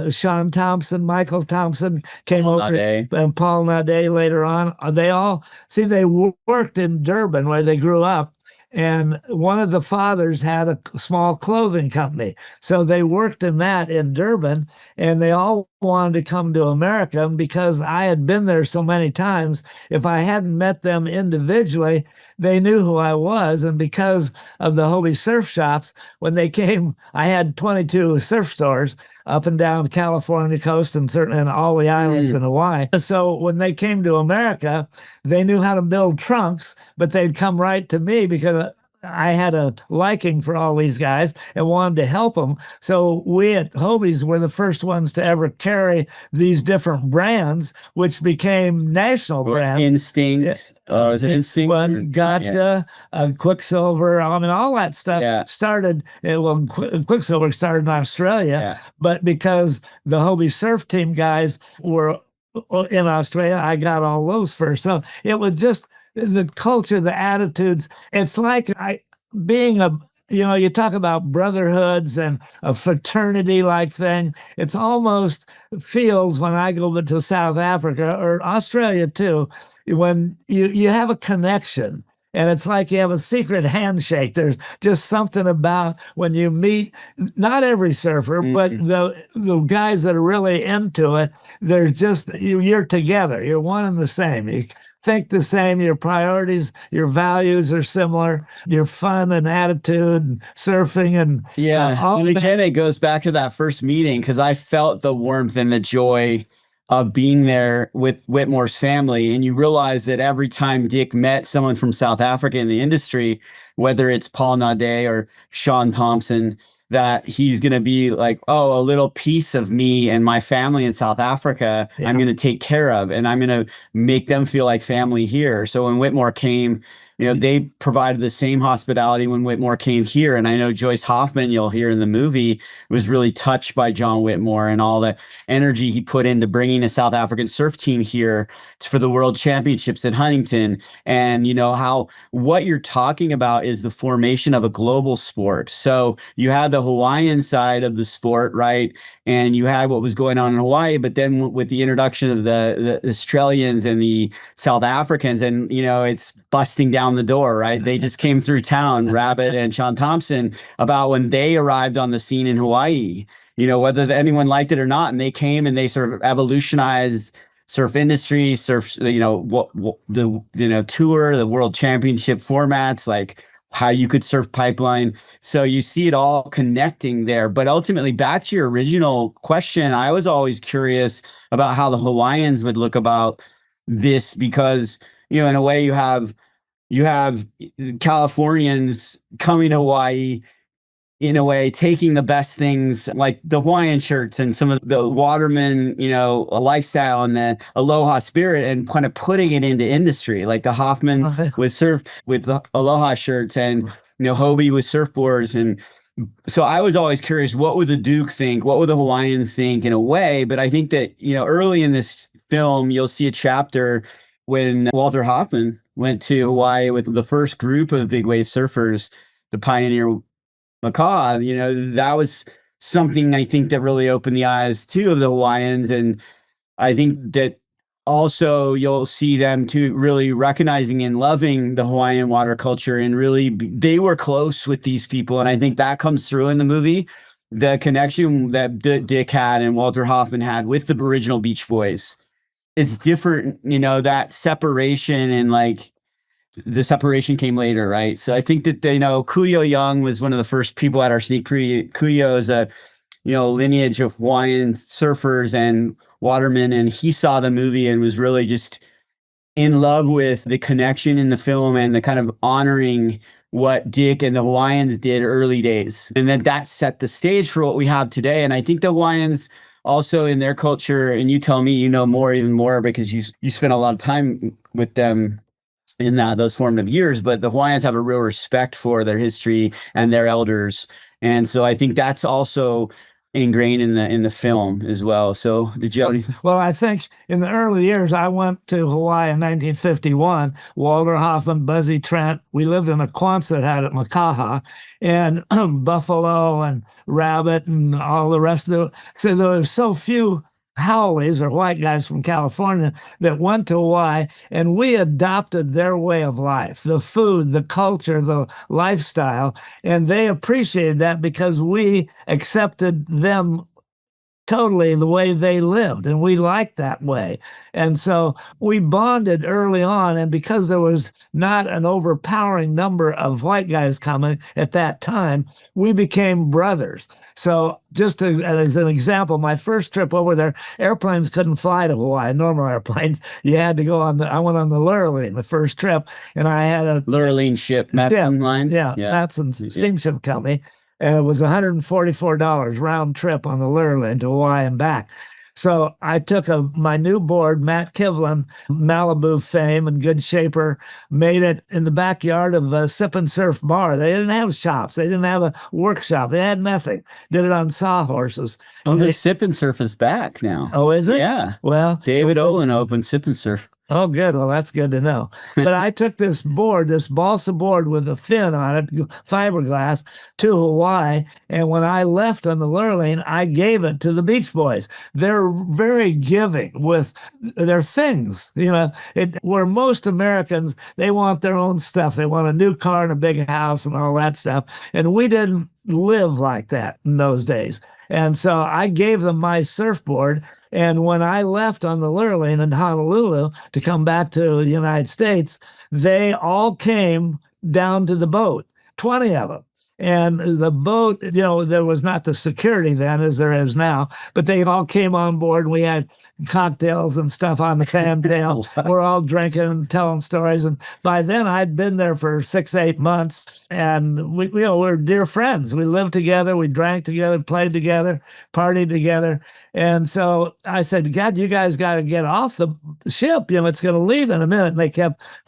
Speaker 3: Sean Thompson, Michael Thompson came over, and Paul Nade later on. They worked in Durban where they grew up. And one of the fathers had a small clothing company. So they worked in that in Durban, and they all wanted to come to America. And because I had been there so many times, if I hadn't met them individually, they knew who I was. And because of the Hobie surf shops, when they came, I had 22 surf stores up and down the California coast and certainly in all the islands in Hawaii. So when they came to America, they knew how to build trunks, but they'd come right to me because I had a liking for all these guys and wanted to help them. So we at Hobie's were the first ones to ever carry these different brands, which became national brands.
Speaker 2: Instinct. Is it Instinct?
Speaker 3: Gotcha, Quicksilver. I mean, all that stuff started, Quicksilver started in Australia, but because the Hobie surf team guys were in Australia, I got all those first. So it was just the culture, the attitudes. It's like you talk about brotherhoods and a fraternity-like thing. It's almost feels when I go to South Africa or Australia too, when you have a connection. And it's like you have a secret handshake. There's just something about when you meet, not every surfer, but the guys that are really into it, there's just, you're together. You're one and the same. You think the same. Your priorities, your values are similar. Your fun and attitude and surfing and
Speaker 2: and again, it goes back to that first meeting, because I felt the warmth and the joy of being there with Whitmore's family. And you realize that every time Dick met someone from South Africa in the industry, whether it's Paul Nade or Sean Thompson, that he's going to be like, oh, a little piece of me and my family in South Africa, I'm going to take care of, and I'm going to make them feel like family here. So when Whitmore came, they provided the same hospitality when Whitmore came here. And I know Joyce Hoffman, you'll hear in the movie, was really touched by John Whitmore and all the energy he put into bringing a South African surf team here for the World Championships in Huntington. And how what you're talking about is the formation of a global sport. So you had the Hawaiian side of the sport, right? and you had what was going on in Hawaii. But then with the introduction of the Australians and the South Africans, and it's busting down the door, right? They just came through town, Rabbit and Sean Thompson, about when they arrived on the scene in Hawaii. Whether anyone liked it or not, and they came and they sort of evolutionized surf industry, surf, the tour, the world championship formats, like how you could surf pipeline. So you see it all connecting there. But ultimately, back to your original question, I was always curious about how the Hawaiians would look about this, because, in a way you have Californians coming to Hawaii, in a way, taking the best things like the Hawaiian shirts and some of the waterman, lifestyle and the aloha spirit, and kind of putting it into industry, like the Hoffmans with the aloha shirts, and Hobie with surfboards. And so I was always curious, what would the Duke think? What would the Hawaiians think, in a way? But I think that, early in this film, you'll see a chapter when Walter Hoffman went to Hawaii with the first group of big wave surfers, the Pioneer Macaw. That was something I think that really opened the eyes too of the Hawaiians. And I think that also you'll see them too really recognizing and loving the Hawaiian water culture, and really they were close with these people. And I think that comes through in the movie, the connection that Dick had and Walter Hoffman had with the original Beach Boys. It's different, that separation, and like the separation came later, right? So I think that Kuyo Young was one of the first people at our sneak. Kuyo is a lineage of Hawaiian surfers and watermen, and he saw the movie and was really just in love with the connection in the film and the kind of honoring what Dick and the Hawaiians did early days, and then that set the stage for what we have today. And I think the Hawaiians also, in their culture, and you tell me even more because you spent a lot of time with them in those formative years, but the Hawaiians have a real respect for their history and their elders. And so I think that's also ingrained in the film as well. So did you have anything?
Speaker 3: Well, I think in the early years, I went to Hawaii in 1951. Walter Hoffman, Buzzy Trent. We lived in a Quonset hut at Makaha, and Buffalo and Rabbit and all the rest of it. So there were so few Howleys, or white guys from California, that went to Hawaii, and we adopted their way of life, the food, the culture, the lifestyle, and they appreciated that because we accepted them totally the way they lived, and we liked that way. And so we bonded early on, and because there was not an overpowering number of white guys coming at that time, we became brothers. So just as an example, my first trip over there, airplanes couldn't fly to Hawaii, normal airplanes. You had to go I went on the Lurleen, the first trip, and I had a
Speaker 2: Lurleen ship, Matson Line.
Speaker 3: Yeah, Matson Steamship Company. And it was $144 round trip on the Lurleen to Hawaii and back. So I took my new board, Matt Kivlin, Malibu fame and good shaper, made it in the backyard of a Sip and Surf bar. They didn't have shops. They didn't have a workshop. They had nothing. Did it on sawhorses.
Speaker 2: Oh, the Sip and Surf is back now.
Speaker 3: Oh, is it?
Speaker 2: Yeah.
Speaker 3: Well,
Speaker 2: David Olin opened Sip and Surf.
Speaker 3: Oh, good. Well, that's good to know. But I took this board, this balsa board with a fin on it, fiberglass, to Hawaii. And when I left on the Lurleen, I gave it to the Beach Boys. They're very giving with their things. Where most Americans, they want their own stuff. They want a new car and a big house and all that stuff. And we didn't live like that in those days. And so I gave them my surfboard. And when I left on the Lurleen in Honolulu to come back to the United States, they all came down to the boat, 20 of them. And the boat, there was not the security then as there is now, but they all came on board, and we had cocktails and stuff on the fantail. We're all drinking and telling stories. And by then I'd been there for 6-8 months, and we're dear friends. We lived together, we drank together, played together, partied together. And so I said, God, you guys got to get off the ship. It's going to leave in a minute. And they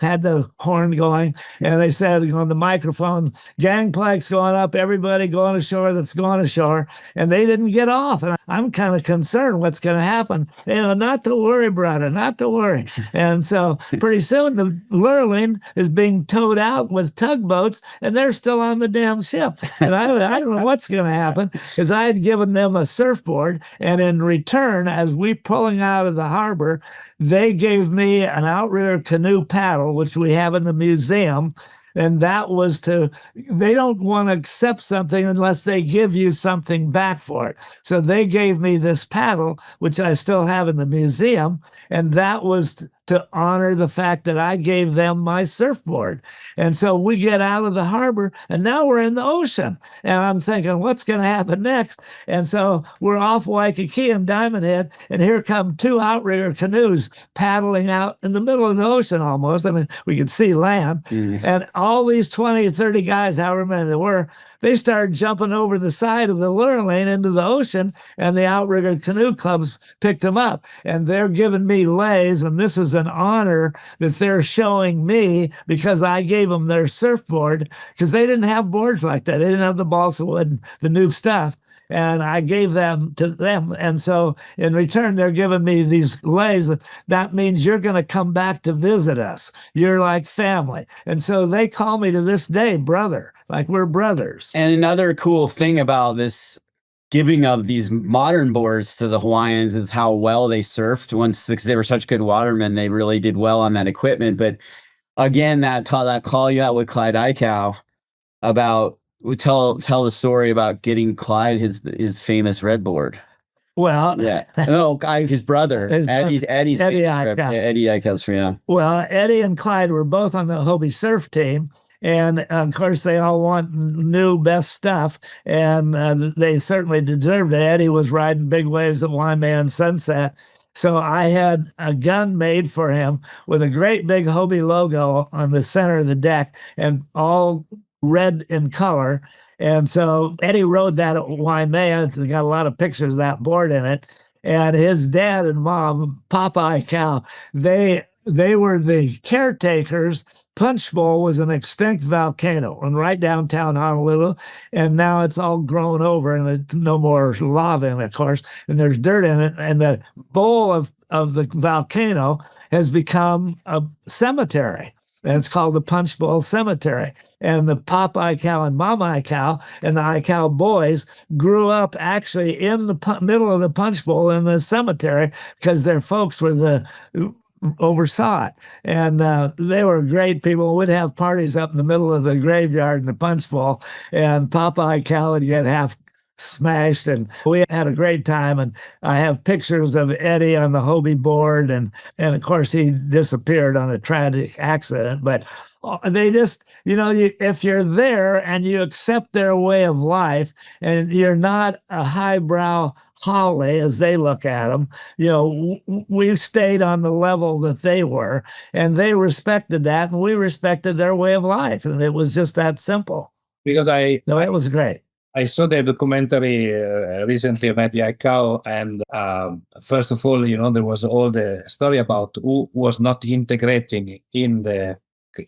Speaker 3: had the horn going, and they said on the microphone, gangplanks going going up, everybody going ashore that's going ashore, and they didn't get off. And I'm kind of concerned what's going to happen. Not to worry, brother, not to worry. And so pretty soon the Lurleen is being towed out with tugboats, and they're still on the damn ship. And I don't know what's going to happen, because I had given them a surfboard, and in return, as we pulling out of the harbor, they gave me an outrigger canoe paddle, which we have in the museum. And that was they don't want to accept something unless they give you something back for it. So they gave me this paddle, which I still have in the museum. And that was to honor the fact that I gave them my surfboard. And so we get out of the harbor, and now we're in the ocean. And I'm thinking, what's going to happen next? And so we're off Waikiki and Diamond Head, and here come two outrigger canoes paddling out in the middle of the ocean almost. I mean, we could see land. And all these 20 or 30 guys, however many there were, they started jumping over the side of the Lurleen into the ocean, and the outrigger canoe clubs picked them up. And they're giving me lays, and this is an honor that they're showing me, because I gave them their surfboard, because they didn't have boards like that. They didn't have the balsa wood and the new stuff. And I gave them to them. And so in return, they're giving me these lays. That means you're going to come back to visit us. You're like family. And so they call me to this day brother, like we're brothers.
Speaker 2: And another cool thing about this giving of these modern boards to the Hawaiians is how well they surfed because they were such good watermen. They really did well on that equipment. But again, that call you out with Clyde Eichow about, we tell the story about getting Clyde his famous red board.
Speaker 3: Well,
Speaker 2: yeah, his brother Eddie Eichow's, yeah.
Speaker 3: Well, Eddie and Clyde were both on the Hobie surf team, and of course they all want new best stuff, and they certainly deserved it. Eddie was riding big waves at Waimea and Sunset. So I had a gun made for him with a great big Hobie logo on the center of the deck, and all red in color. And so Eddie rode that at Waimea. It's got a lot of pictures of that board in it. And his dad and mom, Papa Eichow, they were the caretakers. Punch Bowl was an extinct volcano and right downtown Honolulu. And now it's all grown over, and it's no more lava in it, of course, and there's dirt in it. And the bowl of the volcano has become a cemetery. And it's called the Punch Bowl Cemetery. And the Papa Eichow and Mama Eichow and the Eichow boys grew up actually in the middle of the Punch Bowl in the cemetery, because their folks were oversaw it. And they were great people. We'd have parties up in the middle of the graveyard in the Punch Bowl, and Papa Eichow would get half smashed, and we had a great time. And I have pictures of Eddie on the Hobie board, and of course he disappeared on a tragic accident. But they just, if you're there and you accept their way of life, and you're not a highbrow Holly as they look at them, we stayed on the level that they were, and they respected that, and we respected their way of life, and it was just that simple.
Speaker 1: Because
Speaker 3: it was great.
Speaker 1: I saw the documentary recently of Eddie Eichow, and first of all, there was all the story about who was not integrating in the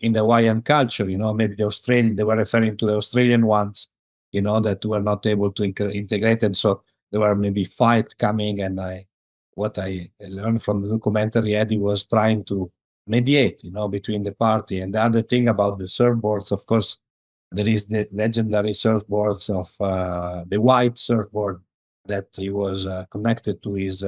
Speaker 1: Hawaiian culture. Maybe the Australian, they were referring to the Australian ones, that were not able to integrate, and so there were maybe fight coming. And what I learned from the documentary, Eddie was trying to mediate, between the party. And the other thing about the surfboards, of course, there is the legendary surfboards of the white surfboard that he was connected to his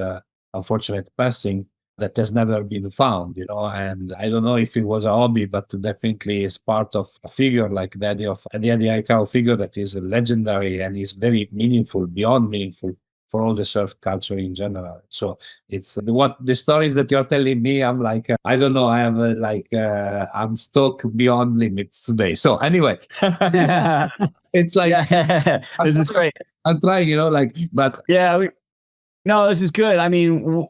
Speaker 1: unfortunate passing, that has never been found, and I don't know if it was a hobby, but definitely is part of a figure like the Eddie Eichow figure that is legendary and is very meaningful, beyond meaningful for all the surf culture in general. So it's the stories that you're telling me, I'm like, I don't know, I have I'm stuck beyond limits today. So anyway, it's like,
Speaker 2: this is great.
Speaker 1: I'm trying, but
Speaker 2: yeah, no, this is good. I mean,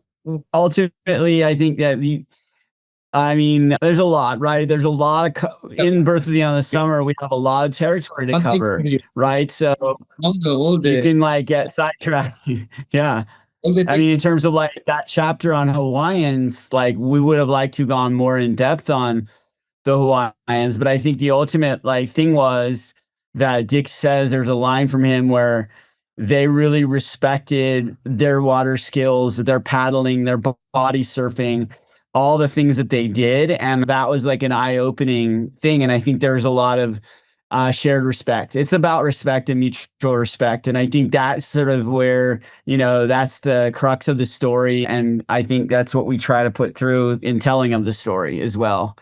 Speaker 2: ultimately, I think that there's a lot, right? There's a lot in Birth of the End of the Summer. We have a lot of territory to cover, right? So you can get sidetracked. Yeah. In terms of that chapter on Hawaiians, we would have liked to have gone more in depth on the Hawaiians, but I think the ultimate thing was that Dick says, there's a line from him where they really respected their water skills, their paddling, their body surfing, all the things that they did. And that was like an eye-opening thing. And I think there's a lot of shared respect. It's about respect and mutual respect. And I think that's sort of where, that's the crux of the story. And I think that's what we try to put through in telling of the story as well.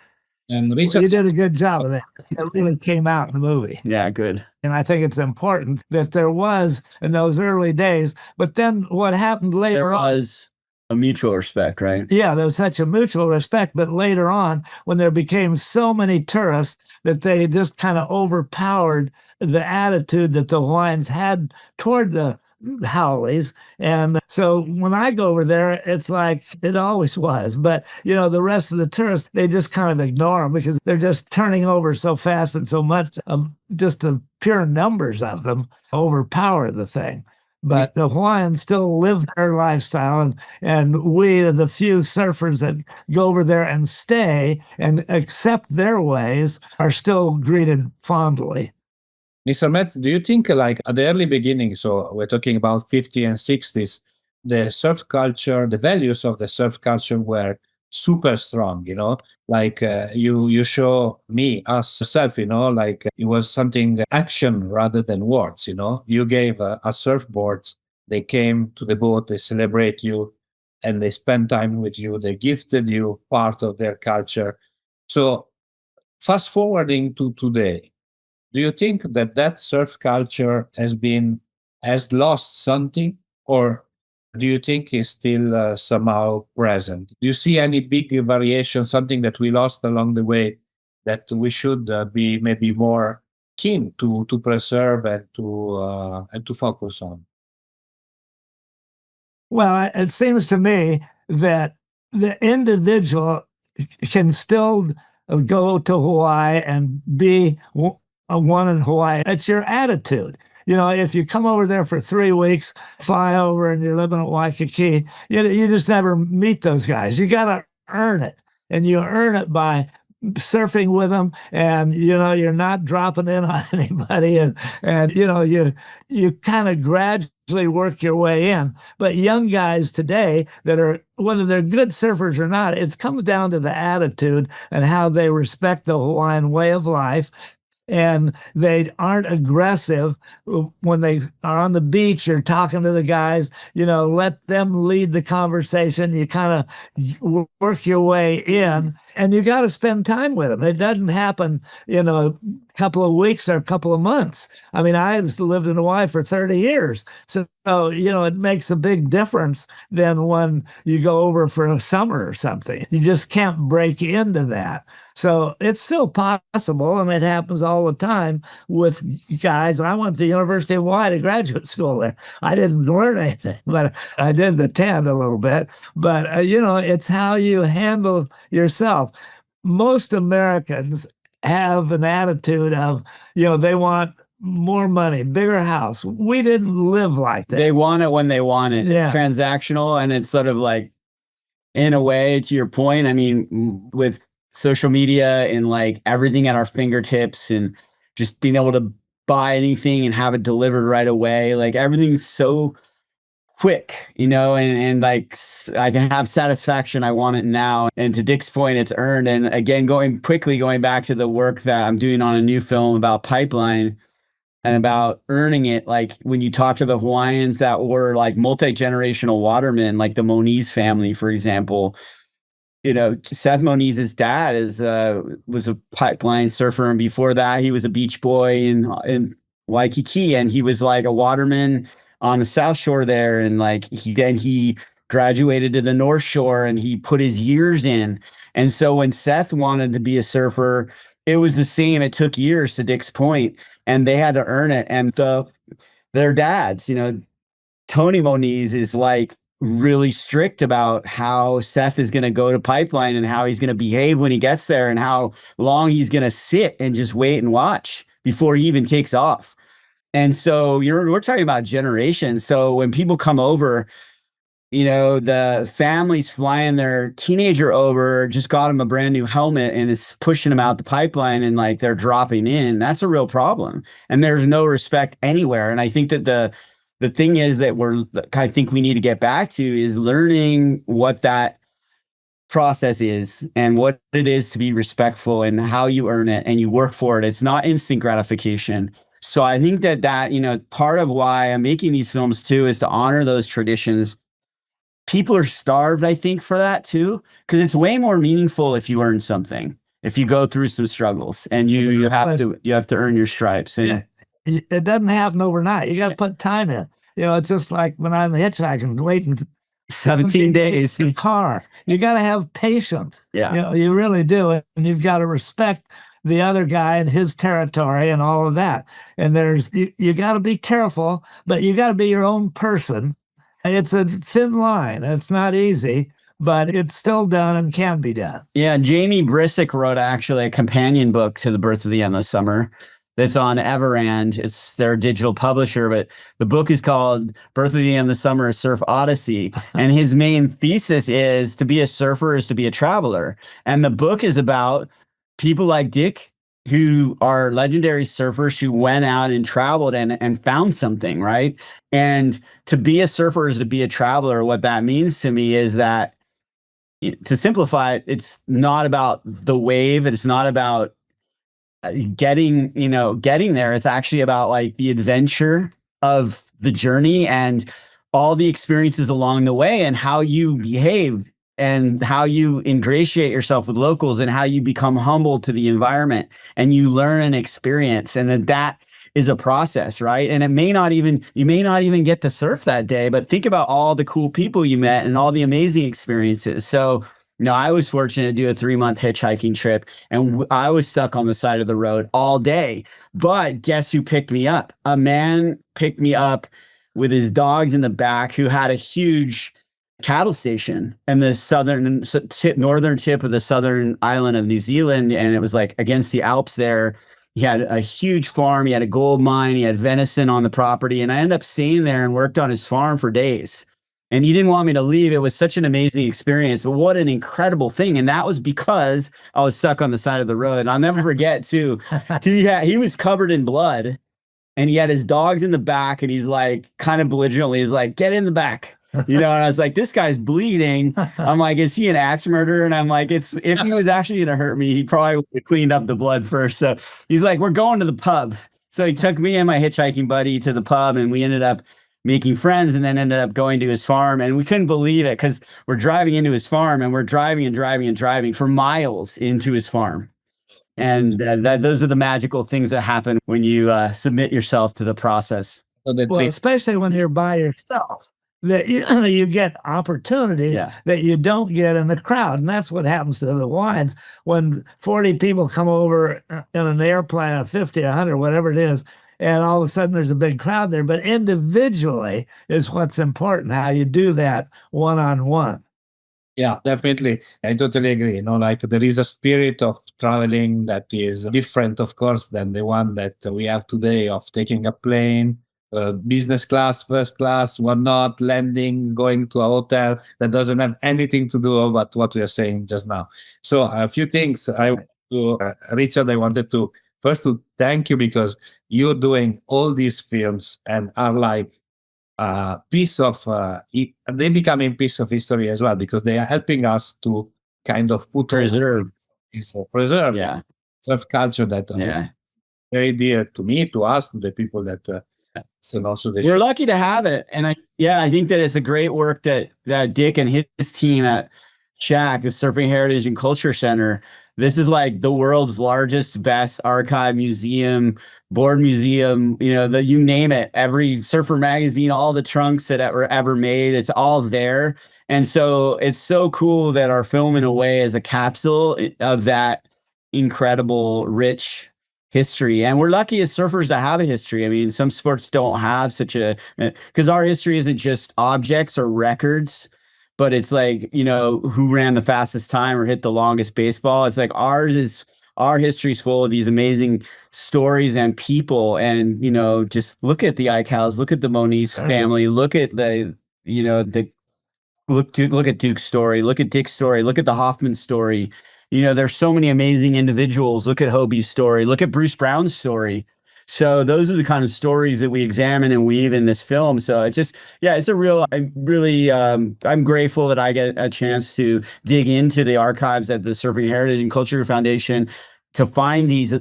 Speaker 1: And
Speaker 3: Well,
Speaker 1: Richard,
Speaker 3: you did a good job of that. It really came out in the movie.
Speaker 2: Yeah, good.
Speaker 3: And I think it's important that there was in those early days. But then what happened later
Speaker 2: There
Speaker 3: on?
Speaker 2: was a mutual respect, right?
Speaker 3: Yeah, there was such a mutual respect. But later on, when there became so many tourists that they just kind of overpowered the attitude that the Hawaiians had toward the Howleys. And so when I go over there, it's like it always was. But, the rest of the tourists, they just kind of ignore them because they're just turning over so fast and so much. Just the pure numbers of them overpower the thing. But the Hawaiians still live their lifestyle, and we, the few surfers that go over there and stay and accept their ways, are still greeted fondly.
Speaker 1: Mr. Metz, do you think like at the early beginning, so we're talking about 50s and 60s, the surf culture, the values of the surf culture were super strong, like you show us yourself, like it was something action rather than words, you gave a surfboard, they came to the boat, they celebrate you and they spend time with you, they gifted you part of their culture. So fast forwarding to today, do you think that surf culture has lost something, or do you think it's still somehow present? Do you see any big variation, something that we lost along the way that we should be maybe more keen to preserve and to focus on?
Speaker 3: Well, it seems to me that the individual can still go to Hawaii and be one in Hawaii. It's your attitude. If you come over there for 3 weeks, fly over and you're living at Waikiki, you just never meet those guys. You got to earn it. And you earn it by surfing with them, and you're not dropping in on anybody, and you kind of gradually work your way in. But young guys today that are, whether they're good surfers or not, it comes down to the attitude and how they respect the Hawaiian way of life. And they aren't aggressive when they are on the beach or talking to the guys. Let them lead the conversation. You kind of work your way in, and you got to spend time with them. It doesn't happen in a couple of weeks or a couple of months. I mean, I lived in Hawaii for 30 years. So, it makes a big difference than when you go over for a summer or something. You just can't break into that. So it's still possible, and it happens all the time with guys. I went to the University of Hawaii to graduate school there. I didn't learn anything, but I did attend a little bit. But, it's how you handle yourself. Most Americans have an attitude of, they want more money, bigger house. We didn't live like that.
Speaker 2: They want it when they want it.
Speaker 3: Yeah.
Speaker 2: It's transactional, and it's sort of like, in a way, to your point, I mean, with social media and like everything at our fingertips and just being able to buy anything and have it delivered right away. Like everything's so quick, and like I can have satisfaction. I want it now. And to Dick's point, it's earned. And again, going back to the work that I'm doing on a new film about pipeline and about earning it. Like when you talk to the Hawaiians that were like multi-generational watermen, like the Moniz family, for example, Seth Moniz's dad was a pipeline surfer, and before that, he was a beach boy in Waikiki, and he was like a waterman on the South Shore there, and like he graduated to the North Shore, and he put his years in. And so when Seth wanted to be a surfer, it was the same. It took years, to Dick's point, and they had to earn it. And their dads, Tony Moniz is like really strict about how Seth is going to go to pipeline and how he's going to behave when he gets there and how long he's going to sit and just wait and watch before he even takes off. And so we're talking about generations. So when people come over, the family's flying their teenager over, just got him a brand new helmet and is pushing him out the pipeline, and like they're dropping in. That's a real problem. And there's no respect anywhere. And I think that the thing is that I think we need to get back to is learning what that process is and what it is to be respectful and how you earn it and you work for it. It's not instant gratification. So I think that part of why I'm making these films too is to honor those traditions. People are starved, I think, for that too, because it's way more meaningful if you earn something, if you go through some struggles, and you have to earn your stripes. And
Speaker 3: it doesn't happen overnight. You got to put time in. It's just like when I'm hitchhiking, waiting
Speaker 2: 17 days
Speaker 3: in the car. You got to have patience.
Speaker 2: Yeah,
Speaker 3: you really do, and you've got to respect the other guy and his territory and all of that. And you got to be careful, but you got to be your own person. It's a thin line. It's not easy, but it's still done and can be done.
Speaker 2: Yeah, Jamie Brisick wrote actually a companion book to The Birth of the Endless Summer that's on Everand. It's their digital publisher, but the book is called Birth of the Endless Summer, A Surf Odyssey. And his main thesis is to be a surfer is to be a traveler. And the book is about people like Dick, who are legendary surfers who went out and traveled and found something, right? And to be a surfer is to be a traveler. What that means to me is that, to simplify it, it's not about the wave. It's not about getting there. It's actually about like the adventure of the journey and all the experiences along the way and how you behave and how you ingratiate yourself with locals and how you become humble to the environment and you learn and experience. And that is a process, right? And you may not even get to surf that day, but think about all the cool people you met and all the amazing experiences. So, I was fortunate to do a 3-month hitchhiking trip, and I was stuck on the side of the road all day. But guess who picked me up? A man picked me up with his dogs in the back, who had a huge cattle station in the northern tip of the southern island of New Zealand. And it was like against the Alps there. He had a huge farm. He had a gold mine. He had venison on the property. And I ended up staying there and worked on his farm for days. And he didn't want me to leave. It was such an amazing experience, but what an incredible thing. And that was because I was stuck on the side of the road. I'll never forget too. He was covered in blood and he had his dogs in the back and he's like kind of belligerently, he's like, get in the back. And I was like, this guy's bleeding. I'm like, is he an axe murderer? And I'm like, if he was actually going to hurt me, he probably would have cleaned up the blood first. So he's like, we're going to the pub. So he took me and my hitchhiking buddy to the pub and we ended up making friends and then ended up going to his farm. And we couldn't believe it because we're driving into his farm and we're driving and driving and driving for miles into his farm. And those are the magical things that happen when you submit yourself to the process.
Speaker 3: Well, especially when you're by yourself, that you get opportunities that you don't get in the crowd. And that's what happens to the wines. When 40 people come over in an airplane of 50, 100, whatever it is, and all of a sudden there's a big crowd there. But individually is what's important, how you do that one-on-one.
Speaker 1: Yeah, definitely. I totally agree. Like there is a spirit of traveling that is different, of course, than the one that we have today of taking a plane, business class, first class, whatnot, landing, going to a hotel that doesn't have anything to do about what we are saying just now. So a few things Richard, I wanted to first to thank you because you're doing all these films and are like a piece of, they become a piece of history as well because they are helping us to kind of preserve surf culture that very dear to me, to us, to the people that and also
Speaker 2: we're lucky to have it. And I think that it's a great work that Dick and his team at SHAC, the Surfing Heritage and Culture Center. This is like the world's largest, best archive museum, board museum, you name it, every surfer magazine, all the trunks that were ever made, it's all there. And so it's so cool that our film in a way is a capsule of that incredible, rich history. And we're lucky as surfers to have a history. I mean, some sports don't have because our history isn't just objects or records, but it's like, who ran the fastest time or hit the longest baseball. It's like our history is full of these amazing stories and people. And, just look at the Icals, look at the Moniz family, look at the look at Duke's story, look at Dick's story, look at the Hoffman story. There's so many amazing individuals. Look at Hobie's story, look at Bruce Brown's story. So those are the kind of stories that we examine and weave in this film. So it's just, yeah, it's a real, I'm grateful that I get a chance to dig into the archives at the Surfing Heritage and Culture Foundation to find these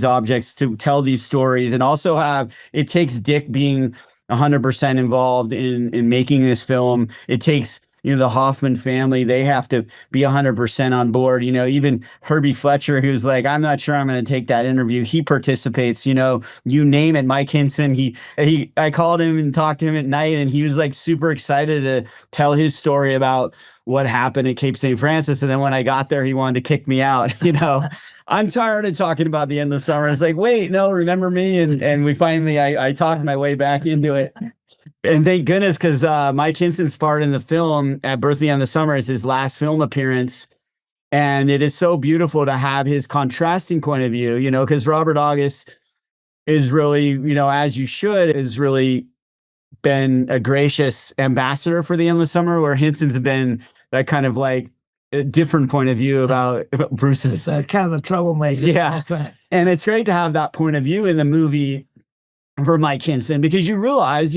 Speaker 2: objects, to tell these stories, and also it takes Dick being 100% involved in making this film. It takes, the Hoffman family, they have to be 100% on board. Even Herbie Fletcher, who's like, I'm not sure I'm going to take that interview, he participates. You name it. Mike Hinson, I called him and talked to him at night, and he was like super excited to tell his story about what happened at Cape St. Francis. And then when I got there, he wanted to kick me out. I'm tired of talking about the endless summer. It's like, wait, no, remember me? And we finally, I talked my way back into it. And thank goodness, because Mike Hinson starred in the film at Birth of the Endless Summer as his last film appearance. And it is so beautiful to have his contrasting point of view, because Robert August is really, as you should, is really been a gracious ambassador for the Endless Summer, where Hinson's been that kind of like a different point of view about Bruce's.
Speaker 3: It's kind of a troublemaker.
Speaker 2: Yeah. And it's great to have that point of view in the movie for Mike Hinson, because you realize,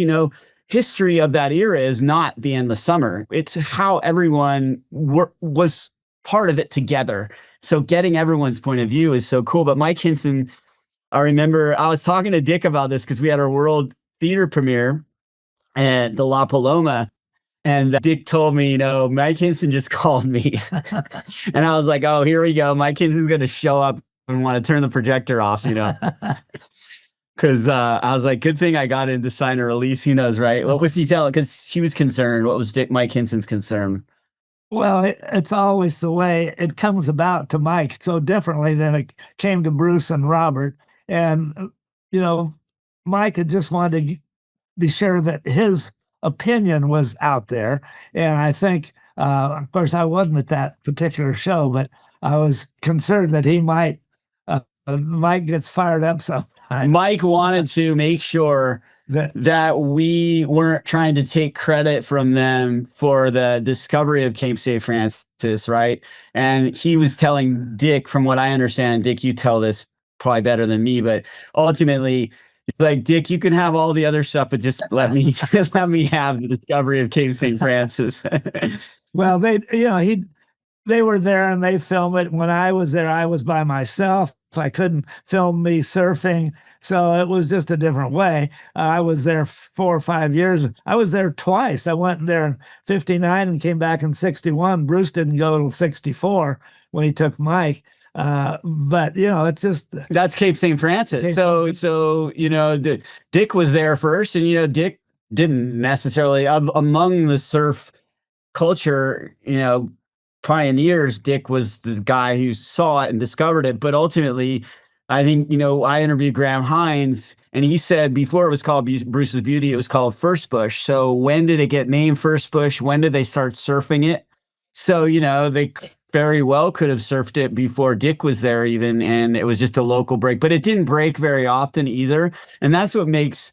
Speaker 2: history of that era is not the Endless Summer. It's how everyone was part of it together. So getting everyone's point of view is so cool. But Mike Hinson, I remember I was talking to Dick about this because we had our world theater premiere at the La Paloma. And Dick told me, Mike Hinson just called me. And I was like, oh, here we go. Mike Hinson's going to show up and want to turn the projector off, Because I was like, good thing I got in to sign a release. He knows, right? What was he telling? Because he was concerned. What was Mike Hinson's concern?
Speaker 3: Well, it's always the way it comes about to Mike so differently than it came to Bruce and Robert. And, Mike had just wanted to be sure that his opinion was out there. And I think, of course, I wasn't at that particular show, but I was concerned that he Mike gets fired up sometime.
Speaker 2: Mike wanted to make sure that we weren't trying to take credit from them for the discovery of Cape St. Francis, right? And he was telling Dick, from what I understand, Dick, you tell this probably better than me, but ultimately, like, Dick, you can have all the other stuff, but just let me have the discovery of Cape St. Francis.
Speaker 3: Well, they were there and they filmed it. When I was there, I was by myself. I couldn't film me surfing. So it was just a different way. I was there 4 or 5 years. I was there twice. I went there in 59 and came back in 61. Bruce didn't go till 64 when he took Mike. But it's just,
Speaker 2: that's Cape St. Francis. So Dick was there first, and Dick didn't necessarily among the surf culture, pioneers. Dick was the guy who saw it and discovered it. But ultimately, I think, I interviewed Graham Hines, and he said before it was called Bruce's Beauty, it was called First Bush. So when did it get named First Bush? When did they start surfing it? So, they very well could have surfed it before Dick was there even, and it was just a local break. But it didn't break very often either. And that's what makes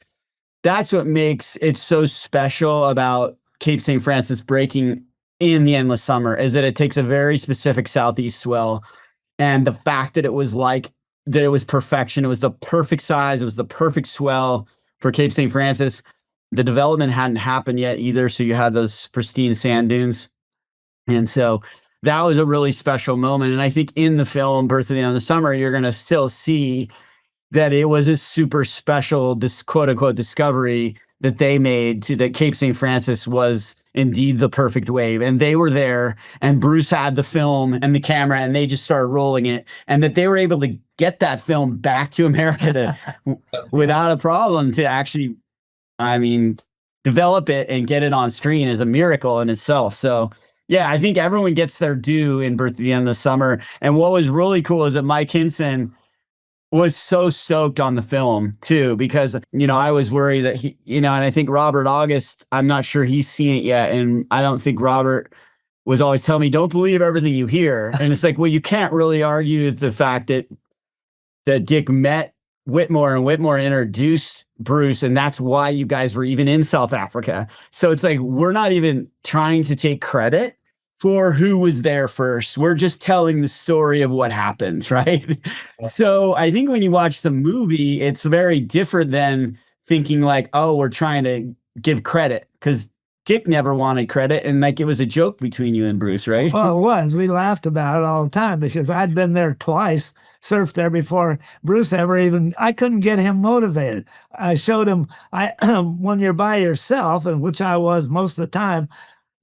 Speaker 2: it so special about Cape St. Francis breaking in the Endless Summer, is that it takes a very specific southeast swell. And the fact that it was perfection, it was the perfect size, it was the perfect swell for Cape St. Francis. The development hadn't happened yet either, so you had those pristine sand dunes. And so that was a really special moment. And I think in the film Birth of the Endless Summer, you're going to still see that it was a super special, this quote unquote discovery that they made, that Cape St. Francis was indeed the perfect wave. And they were there, and Bruce had the film and the camera, and they just started rolling it, and that they were able to get that film back to America without a problem, to actually, develop it and get it on screen is a miracle in itself. So yeah, I think everyone gets their due in Birth of the Endless Summer. And what was really cool is that Mike Hinson was so stoked on the film too, because, I was worried that he, and I think Robert August, I'm not sure he's seen it yet. And I don't think Robert was always telling me, don't believe everything you hear. And it's like, well, you can't really argue the fact that Dick met Whitmore, and Whitmore introduced Bruce, and that's why you guys were even in South Africa. So it's like, we're not even trying to take credit for who was there first. We're just telling the story of what happened, right? So I think when you watch the movie, it's very different than thinking like, oh, we're trying to give credit, because Dick never wanted credit, and like it was a joke between you and Bruce, right?
Speaker 3: Well, it was. We laughed about it all the time because I'd been there twice, surfed there before Bruce ever even, I couldn't get him motivated. I showed him, when you're by yourself, and which I was most of the time,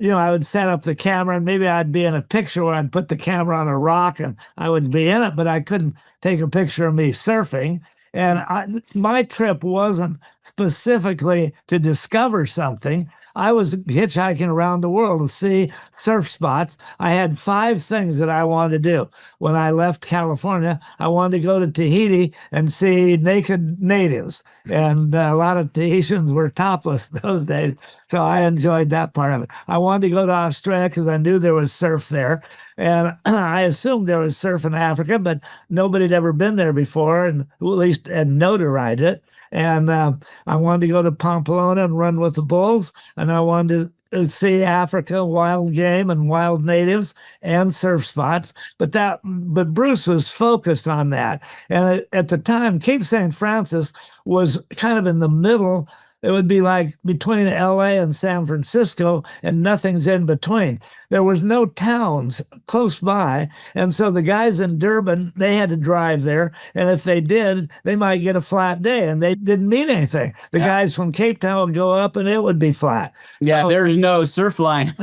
Speaker 3: I would set up the camera and maybe I'd be in a picture where I'd put the camera on a rock and I would be in it, but I couldn't take a picture of me surfing. And my trip wasn't specifically to discover something. I was hitchhiking around the world to see surf spots. I had 5 things that I wanted to do. When I left California, I wanted to go to Tahiti and see naked natives. And a lot of Tahitians were topless those days. So I enjoyed that part of it. I wanted to go to Australia because I knew there was surf there. And I assumed there was surf in Africa, but nobody had ever been there before, and at least had notarized it. And I wanted to go to Pamplona and run with the bulls. And I wanted to see Africa, wild game and wild natives and surf spots. But Bruce was focused on that. And at the time, Cape St. Francis was kind of in the middle. It would be like between LA and San Francisco, and nothing's in between. There was no towns close by. And so the guys in Durban, they had to drive there. And if they did, they might get a flat day, and they didn't mean anything. The guys from Cape Town would go up and it would be flat.
Speaker 2: Yeah, there's no surf line.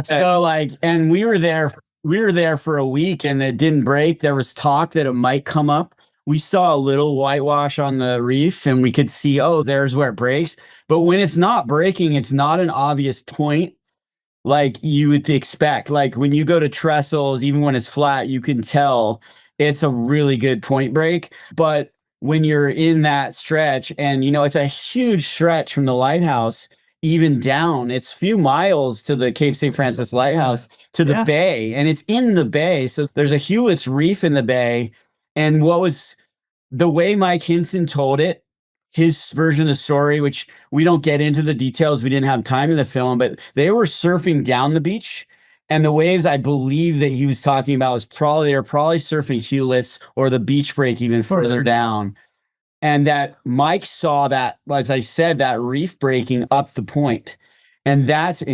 Speaker 2: So and we were there for a week and it didn't break. There was talk that it might come up. We saw a little whitewash on the reef and we could see, oh, there's where it breaks. But when it's not breaking, it's not an obvious point like you would expect. Like when you go to trestles, even when it's flat, you can tell it's a really good point break. But when you're in that stretch, and it's a huge stretch from the lighthouse, even down, it's a few miles to the Cape St. Francis lighthouse, to the bay, and it's in the bay. So there's a Hewlett's Reef in the bay. And what was the way Mike Hinson told it, his version of the story, which we don't get into the details, we didn't have time in the film, but they were surfing down the beach, and the waves I believe that he was talking about was they were probably surfing Hewlett's or the beach break even further down. And that Mike saw that, as I said, that reef breaking up the point. And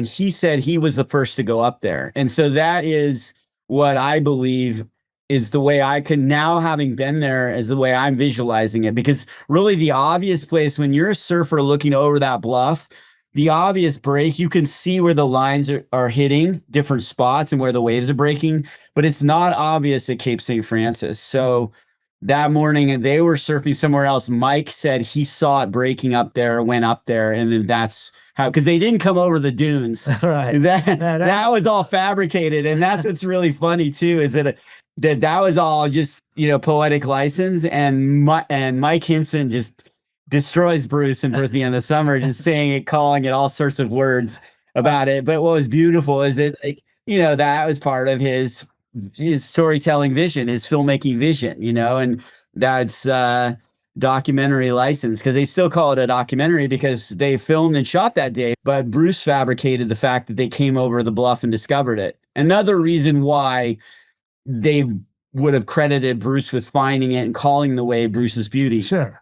Speaker 2: he said he was the first to go up there. And so that is what I believe is the way I can now, having been there, is the way I'm visualizing it. Because really the obvious place when you're a surfer looking over that bluff, the obvious break, you can see where the lines are hitting different spots and where the waves are breaking, but it's not obvious at Cape St. Francis. So that morning they were surfing somewhere else. Mike said he saw it breaking up there, went up there, and then that's how, because they didn't come over the dunes.
Speaker 3: Right.
Speaker 2: That was all fabricated. And that's what's really funny too, is that was all just, poetic license. And Mike Hinson just destroys Bruce in Birth the End of Summer, just saying it, calling it all sorts of words about it. But what was beautiful is that, that was part of his storytelling vision, his filmmaking vision, and that's documentary license, because they still call it a documentary because they filmed and shot that day. But Bruce fabricated the fact that they came over the bluff and discovered it. Another reason why they would have credited Bruce with finding it and calling the wave Bruce's Beauty.
Speaker 3: Sure.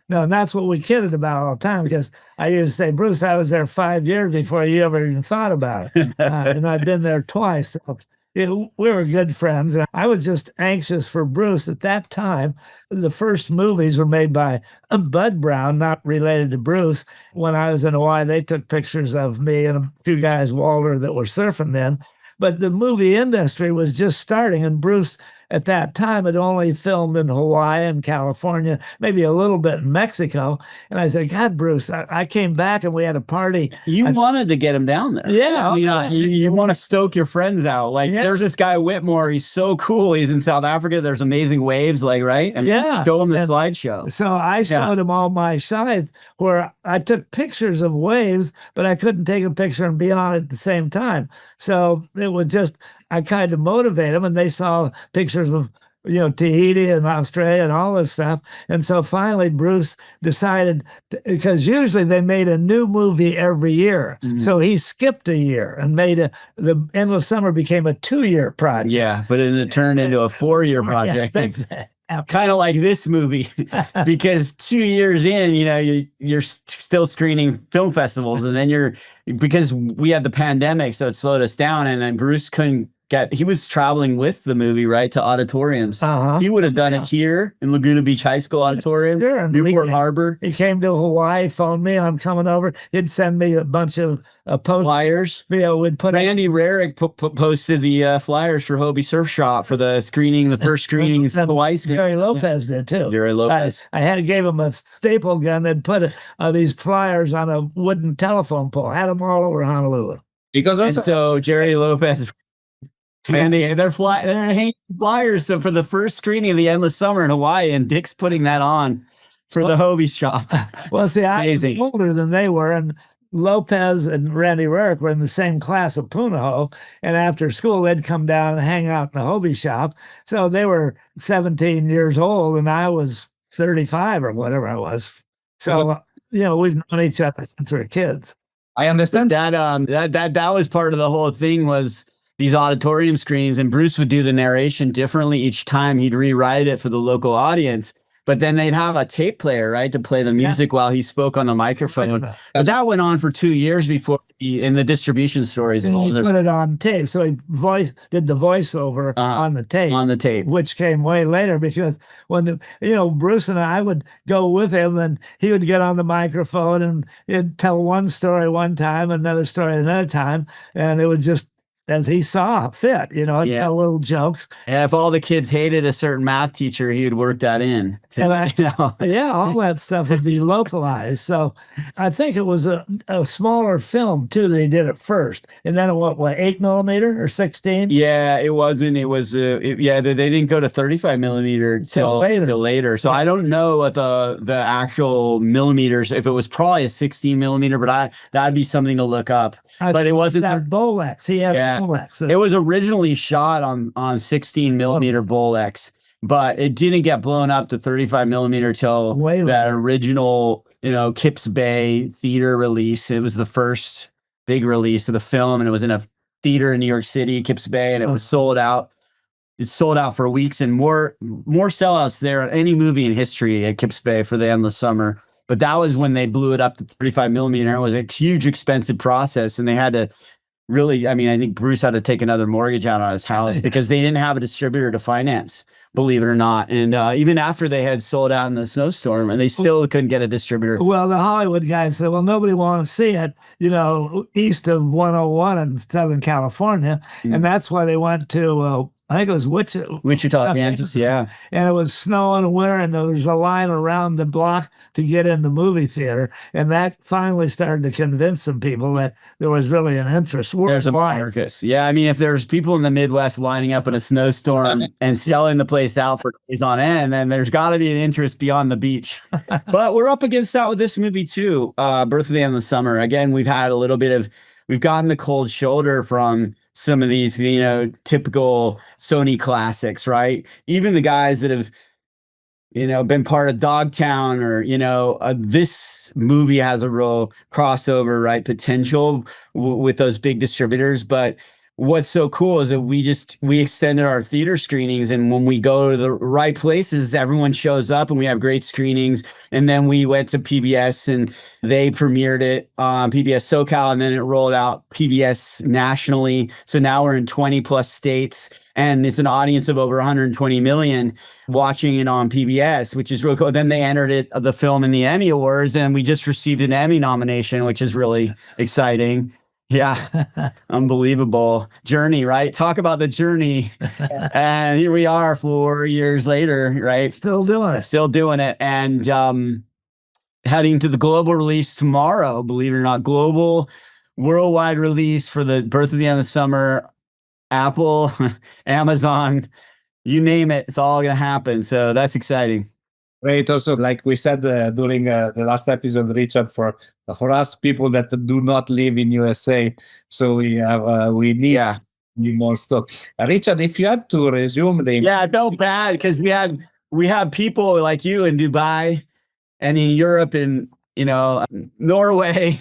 Speaker 3: No, and that's what we kidded about all the time, because I used to say, Bruce, I was there 5 years before you ever even thought about it. And I've been there twice. So we were good friends. And I was just anxious for Bruce. At that time, the first movies were made by Bud Brown, not related to Bruce. When I was in Hawaii, they took pictures of me and a few guys, Walter, that were surfing then. But the movie industry was just starting, and Bruce at that time had only filmed in Hawaii and California, maybe a little bit in Mexico. And I said, God, Bruce, I came back and we had a party.
Speaker 2: You wanted to get him down there.
Speaker 3: Yeah.
Speaker 2: You want to stoke your friends out. Like, there's this guy, Whitmore. He's so cool. He's in South Africa. There's amazing waves, right? And show him the slideshow.
Speaker 3: So I showed him all my sides where I took pictures of waves, but I couldn't take a picture and be on it at the same time. So it was just, I kind of motivated them, and they saw pictures of Tahiti and Australia and all this stuff. And so finally Bruce decided, because usually they made a new movie every year.
Speaker 2: Mhm.
Speaker 3: So he skipped a year and made the Endless Summer became a 2-year project.
Speaker 2: Yeah, but it turned into a 4-year project. Kind of like this movie, because 2 years in, you're still screening film festivals, and then because we had the pandemic, so it slowed us down, and then Bruce he was traveling with the movie, right, to auditoriums. He would have done it here in Laguna Beach High School Auditorium,
Speaker 3: sure,
Speaker 2: Newport Harbor.
Speaker 3: He came to Hawaii, phoned me, I'm coming over. He'd send me a bunch of
Speaker 2: flyers.
Speaker 3: We'd put
Speaker 2: Randy Rarick posted the flyers for Hobie Surf Shop for the first screenings. Hawaii screening.
Speaker 3: Jerry Lopez did too.
Speaker 2: Jerry Lopez.
Speaker 3: I gave him a staple gun and put these flyers on a wooden telephone pole. Had them all over Honolulu.
Speaker 1: Because
Speaker 2: so Jerry Lopez. And they're hanging flyers for the first screening of the Endless Summer in Hawaii, and Dick's putting that on for the Hobie Shop.
Speaker 3: Well, see, I was older than they were, and Lopez and Randy Rarick were in the same class of Punahou, and after school they'd come down and hang out in the Hobie Shop. So they were 17 years old, and I was 35 or whatever I was. So we've known each other since we were kids.
Speaker 1: I understand
Speaker 2: that. That was part of the whole thing, was these auditorium screens, and Bruce would do the narration differently each time. He'd rewrite it for the local audience, but then they'd have a tape player, right, to play the music while he spoke on the microphone. But that went on for 2 years before in the distribution stories.
Speaker 3: And he put it on tape, so he did the voiceover on the tape.
Speaker 2: On the tape.
Speaker 3: Which came way later, because when Bruce and I would go with him, and he would get on the microphone and he'd tell one story one time, another story another time, and it would just, as he saw fit, tell little jokes.
Speaker 2: And if all the kids hated a certain math teacher, he would work that in.
Speaker 3: And all that stuff would be localized. So I think it was a smaller film too that he did at first, and then what 8mm or 16?
Speaker 2: Yeah, it wasn't. It was they didn't go to 35mm till later. So I don't know what the actual millimeters. If it was probably a 16mm, but that'd be something to look up. But it wasn't
Speaker 3: that Bolex. He had Bolex.
Speaker 2: It was originally shot on 16mm Bolex, but it didn't get blown up to 35mm till that original, Kips Bay theater release. It was the first big release of the film, and it was in a theater in New York City, Kips Bay, and it was sold out. It sold out for weeks, and more sellouts there than any movie in history at Kips Bay for the Endless Summer. But that was when they blew it up to 35mm. It was a huge, expensive process, and they had to really, I think Bruce had to take another mortgage out on his house because they didn't have a distributor to finance, believe it or not. And even after they had sold out in the snowstorm, and they still couldn't get a distributor.
Speaker 3: Well, the Hollywood guys said, well, nobody wants to see it, east of 101 in Southern California. Mm-hmm. And that's why they went to, I think it was
Speaker 2: Wichita, Kansas, yeah.
Speaker 3: And it was snowing and winter, and there was a line around the block to get in the movie theater. And that finally started to convince some people that there was really an interest.
Speaker 2: There's a market. Yeah, if there's people in the Midwest lining up in a snowstorm and selling the place out for days on end, then there's got to be an interest beyond the beach. But we're up against that with this movie too, Birth of the Endless Summer. Again, we've gotten the cold shoulder from some of these, typical Sony classics, right? Even the guys that have, been part of Dogtown, or, this movie has a real crossover, right, potential with those big distributors. But what's so cool is that we extended our theater screenings, and when we go to the right places, everyone shows up, and we have great screenings. And then we went to PBS, and they premiered it on PBS SoCal, and then it rolled out PBS nationally. So now we're in 20 plus states, and it's an audience of over 120 million watching it on PBS, which is really cool. Then they entered the film in the Emmy Awards, and we just received an Emmy nomination, which is really exciting. Yeah, unbelievable journey, right? Talk about the journey. And here we are 4 years later, right?
Speaker 3: Still doing it.
Speaker 2: And heading to the global release tomorrow, believe it or not, global worldwide release for the Birth of the Endless Summer, Apple, Amazon, you name it, it's all going to happen. So that's exciting.
Speaker 1: Great. Also, like we said during the last episode, Richard, for us people that do not live in USA, so we need Need more stuff. Richard, if you had to resume the
Speaker 2: Yeah, I felt bad because we had people like you in Dubai and in Europe and Norway,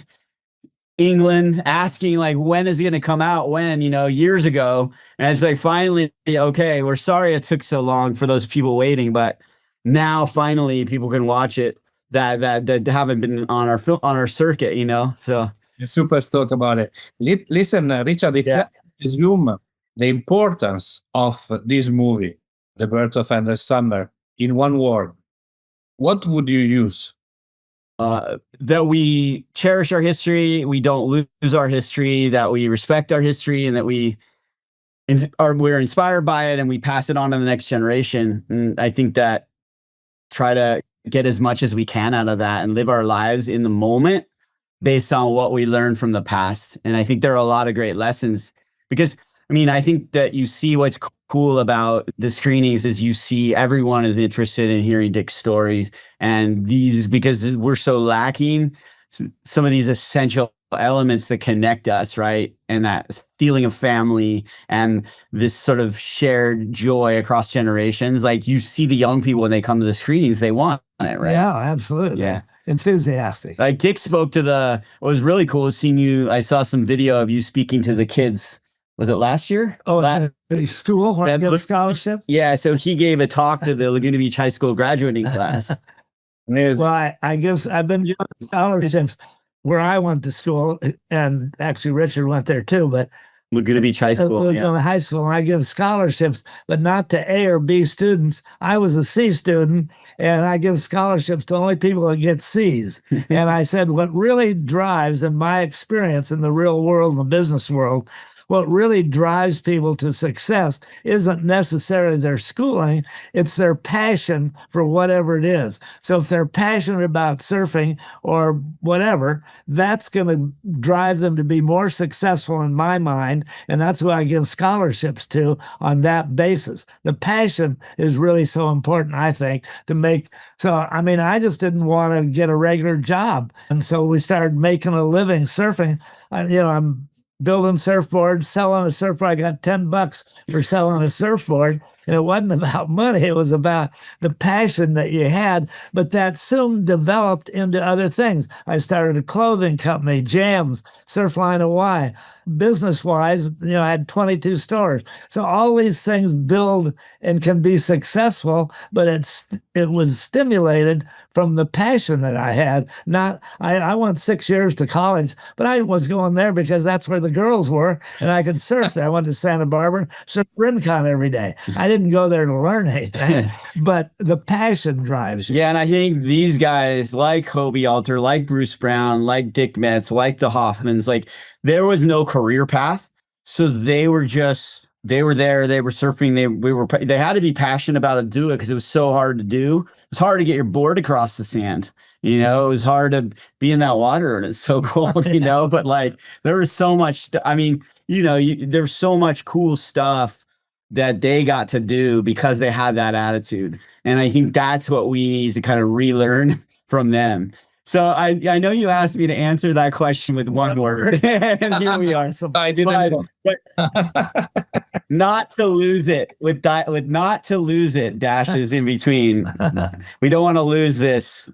Speaker 2: England asking like when is it going to come out? When, years ago. And it's like finally, okay, we're sorry it took so long for those people waiting, but now finally people can watch it that haven't been on our circuit, So
Speaker 1: super stoked about it. Listen, Richard, if you had to resume the importance of this movie, The Birth of Endless Summer, in one word, what would you use?
Speaker 2: That we cherish our history, we don't lose our history, that we respect our history, and that we're inspired by it and we pass it on to the next generation. And I think that try to get as much as we can out of that and live our lives in the moment based on what we learned from the past. And I think there are a lot of great lessons because I think that you see what's cool about the screenings is you see everyone is interested in hearing Dick's stories, and because we're so lacking some of these essential elements that connect us, right? And that feeling of family and this sort of shared joy across generations. Like you see the young people when they come to the screenings, they want it, right?
Speaker 3: Yeah, absolutely.
Speaker 2: Yeah.
Speaker 3: Enthusiastic.
Speaker 2: Like Dick spoke to what was really cool is seeing you. I saw some video of you speaking to the kids. Was it last year?
Speaker 3: Oh, the school where I give a scholarship?
Speaker 2: Yeah, so he gave a talk to the Laguna Beach High School graduating class.
Speaker 3: Well, I've been giving scholarships where I went to school, and actually Richard went there too, but
Speaker 2: Laguna Beach High School.
Speaker 3: High school, and I give scholarships, but not to A or B students. I was a C student, and I give scholarships to only people that get C's. And I said, what really drives, in my experience in the real world, in the business world, what really drives people to success isn't necessarily their schooling, it's their passion for whatever it is. So if they're passionate about surfing or whatever, that's going to drive them to be more successful in my mind. And that's who I give scholarships to on that basis. The passion is really so important, I think, to make. So, I just didn't want to get a regular job. And so we started making a living surfing. I'm building surfboards, selling a surfboard. I got $10 for selling a surfboard. And it wasn't about money. It was about the passion that you had. But that soon developed into other things. I started a clothing company, Jams, Surfline Hawaii. Business-wise, I had 22 stores. So all these things build and can be successful, but it was stimulated from the passion that I had. I went 6 years to college, but I was going there because that's where the girls were, and I could surf there. I went to Santa Barbara, surf Rincon every day. I didn't go there to learn anything, but the passion drives you.
Speaker 2: Yeah, and I think these guys like Hobie Alter, like Bruce Brown, like Dick Metz, like the Hoffmans, like there was no career path. So they were there, they were surfing, they had to be passionate about it, do it because it was so hard to do. It was hard to get your board across the sand. It was hard to be in that water and it's so cold, but like there was so much, there's so much cool stuff that they got to do because they had that attitude. And I think that's what we need to kind of relearn from them. So I know you asked me to answer that question with one word, and here we are. So
Speaker 1: I didn't.
Speaker 2: But not to lose it with not to lose it dashes in between. We don't want to lose this.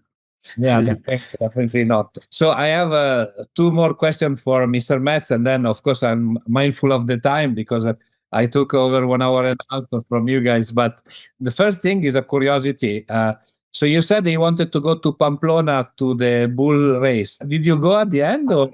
Speaker 1: Yeah, definitely not. So I have two more questions for Mr. Metz, and then of course I'm mindful of the time because I took over 1 hour and a half from you guys. But the first thing is a curiosity. So you said he wanted to go to Pamplona to the bull race. Did you go at the end? Or?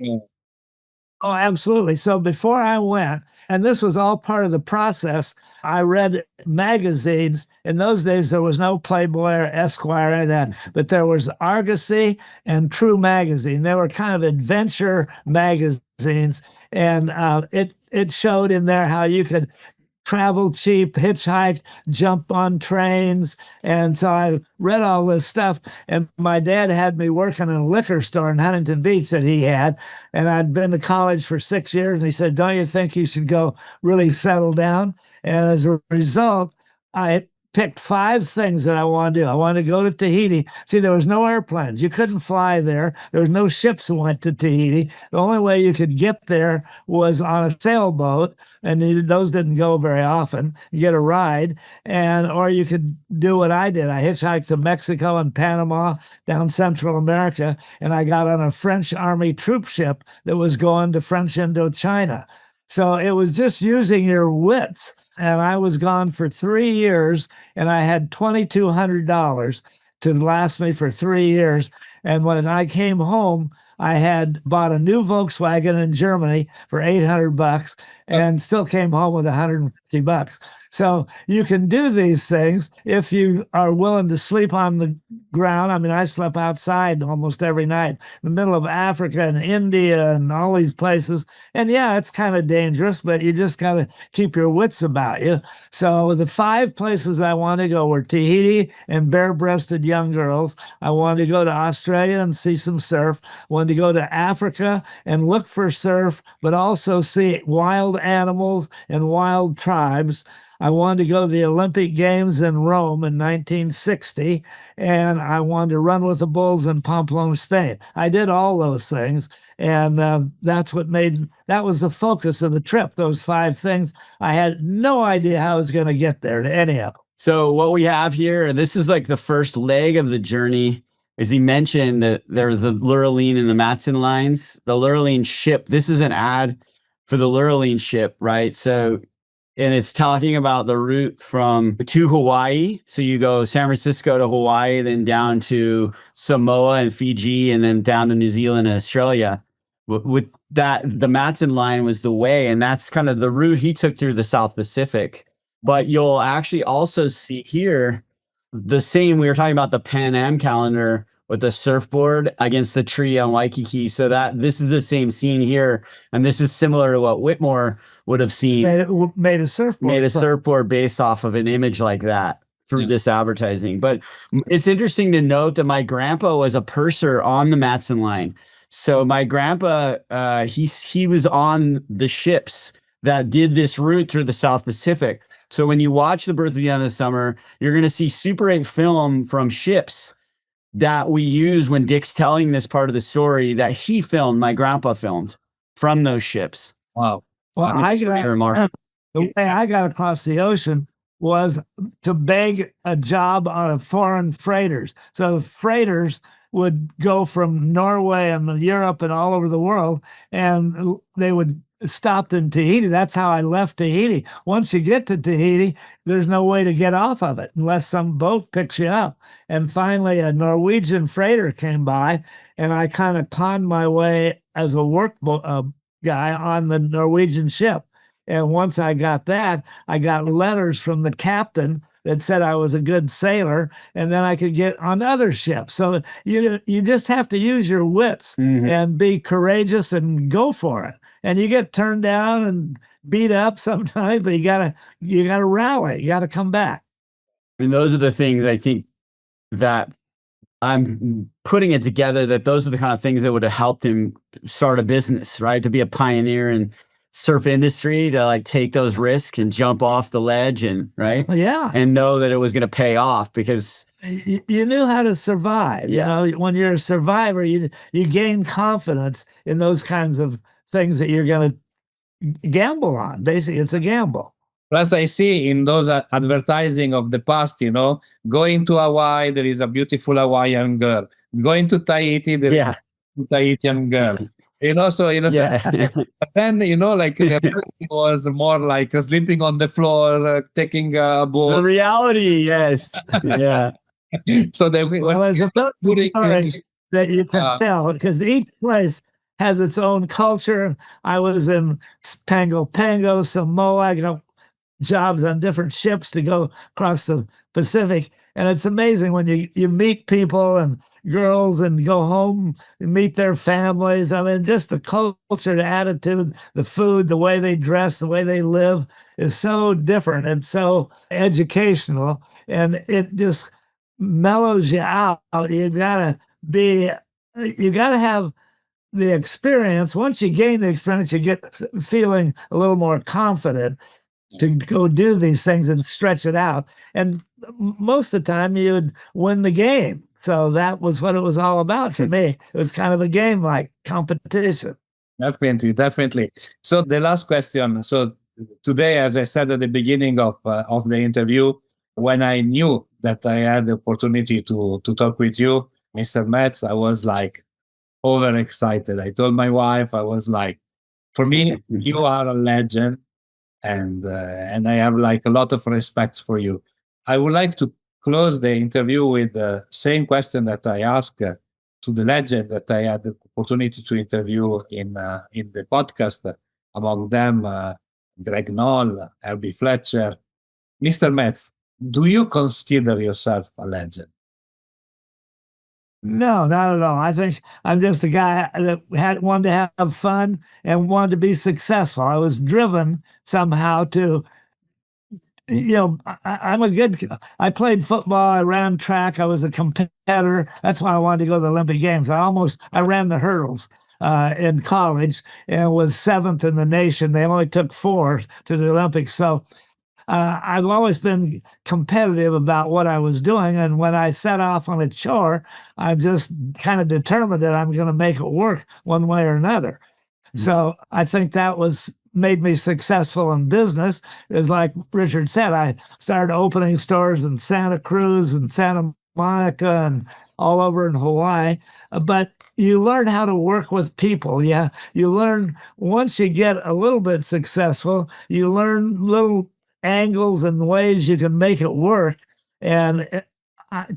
Speaker 3: Oh, absolutely. So before I went, and this was all part of the process, I read magazines. In those days, there was no Playboy or Esquire or that, but there was Argosy and True Magazine. They were kind of adventure magazines. And it showed in there how you could travel cheap, hitchhike, jump on trains. And so I read all this stuff. And my dad had me working in a liquor store in Huntington Beach that he had. And I'd been to college for 6 years. And he said, don't you think you should go really settle down? And as a result, I picked 5 things that I wanted to do. I wanted to go to Tahiti. See, there was no airplanes. You couldn't fly there. There was no ships that went to Tahiti. The only way you could get there was on a sailboat, and those didn't go very often. You get a ride, or you could do what I did. I hitchhiked to Mexico and Panama, down Central America, and I got on a French Army troop ship that was going to French Indochina. So it was just using your wits. And I was gone for 3 years, and I had $2,200 to last me for 3 years. And when I came home, I had bought a new Volkswagen in Germany for $800 and still came home with $150. So you can do these things if you are willing to sleep on the ground. I mean, I slept outside almost every night in the middle of Africa and India and all these places. And yeah, it's kind of dangerous, but you just got to keep your wits about you. So the 5 places I wanted to go were Tahiti and bare-breasted young girls. I wanted to go to Australia and see some surf. I wanted to go to Africa and look for surf, but also see wild animals and wild tribes. I wanted to go to the Olympic Games in Rome in 1960, and I wanted to run with the bulls in Pamplona, Spain. I did all those things, and that was the focus of the trip, those 5 things. I had no idea how I was going to get there to any of them.
Speaker 2: So what we have here, and this is like the first leg of the journey, is he mentioned that there's the Lurleen and the Matson lines. The Lurleen ship, this is an ad for the Lurleen ship, right? So, and it's talking about the route to Hawaii. So you go San Francisco to Hawaii, then down to Samoa and Fiji, and then down to New Zealand and Australia. With that, the Matson line was the way, and that's kind of the route he took through the South Pacific. But you'll actually also see here the same, we were talking about the Pan Am calendar with the surfboard against the tree on Waikiki. So that this is the same scene here. And this is similar to what Whitmore would have seen.
Speaker 3: Made a surfboard.
Speaker 2: Made a surfboard based off of an image like that through this advertising. But it's interesting to note that my grandpa was a purser on the Matson line. So my grandpa, he was on the ships that did this route through the South Pacific. So when you watch The Birth of the End of the Summer, you're going to see Super 8 film from ships that we use when Dick's telling this part of the story that he filmed, my grandpa filmed from those ships.
Speaker 1: Wow.
Speaker 3: Well, the way I got across the ocean was to beg a job on foreign freighters. So freighters would go from Norway and Europe and all over the world, and they would stop in Tahiti. That's how I left Tahiti. Once you get to Tahiti, there's no way to get off of it unless some boat picks you up. And finally, a Norwegian freighter came by, and I kind of conned my way as a work guy on the Norwegian ship. And once I got that, I got letters from the captain that said I was a good sailor, and then I could get on other ships. So you just have to use your wits and be courageous and go for it. And you get turned down and beat up sometimes, but you gotta rally. You gotta come back.
Speaker 2: And those are the things I think that I'm putting it together, that those are the kind of things that would have helped him start a business, right? To be a pioneer in surf industry, to like take those risks and jump off the ledge and
Speaker 3: Yeah.
Speaker 2: and know that it was going to pay off because
Speaker 3: you knew how to survive.
Speaker 2: Yeah.
Speaker 3: You know, when you're a survivor, you gain confidence in those kinds of things that you're going to gamble on. Basically, it's a gamble.
Speaker 1: Plus, I see in those advertising of the past, going to Hawaii, there is a beautiful Hawaiian girl. Going to Tahiti, there is a Tahitian girl. But then, like it was more like sleeping on the floor, taking a boat.
Speaker 2: The reality, yes. Yeah.
Speaker 1: So they
Speaker 3: there's a story that you can tell, because each place has its own culture. I was in Pango, Samoa. I got jobs on different ships to go across the Pacific. And it's amazing when you meet people and girls and go home and meet their families. I mean, just the culture, the attitude, the food, the way they dress, the way they live is so different and so educational. And it just mellows you out. You gotta have the experience. Once you gain the experience, you get feeling a little more confident to go do these things and stretch it out. And most of the time you'd win the game. So that was what it was all about to me. It was kind of a game like competition.
Speaker 1: Definitely, definitely. So the last question. So today, as I said at the beginning of the interview, when I knew that I had the opportunity to talk with you, Mr. Metz, I was like overexcited. I told my wife, I was like, for me, you are a legend, and I have like a lot of respect for you. I would like to close the interview with the same question that I asked to the legend that I had the opportunity to interview in the podcast. Among them, Greg Knoll, Herbie Fletcher, Mr. Metz. Do you consider yourself a legend?
Speaker 3: No, not at all. I think I'm just a guy that wanted to have fun and wanted to be successful. I was driven somehow to, I'm a good. I played football. I ran track. I was a competitor. That's why I wanted to go to the Olympic Games. I ran the hurdles in college and was seventh in the nation. They only took 4 to the Olympics, so. I've always been competitive about what I was doing. And when I set off on a chore, I'm just kind of determined that I'm going to make it work one way or another. So I think that made me successful in business. Is like Richard said, I started opening stores in Santa Cruz and Santa Monica and all over in Hawaii. But you learn how to work with people. Yeah. You learn once you get a little bit successful, you learn little angles and ways you can make it work. And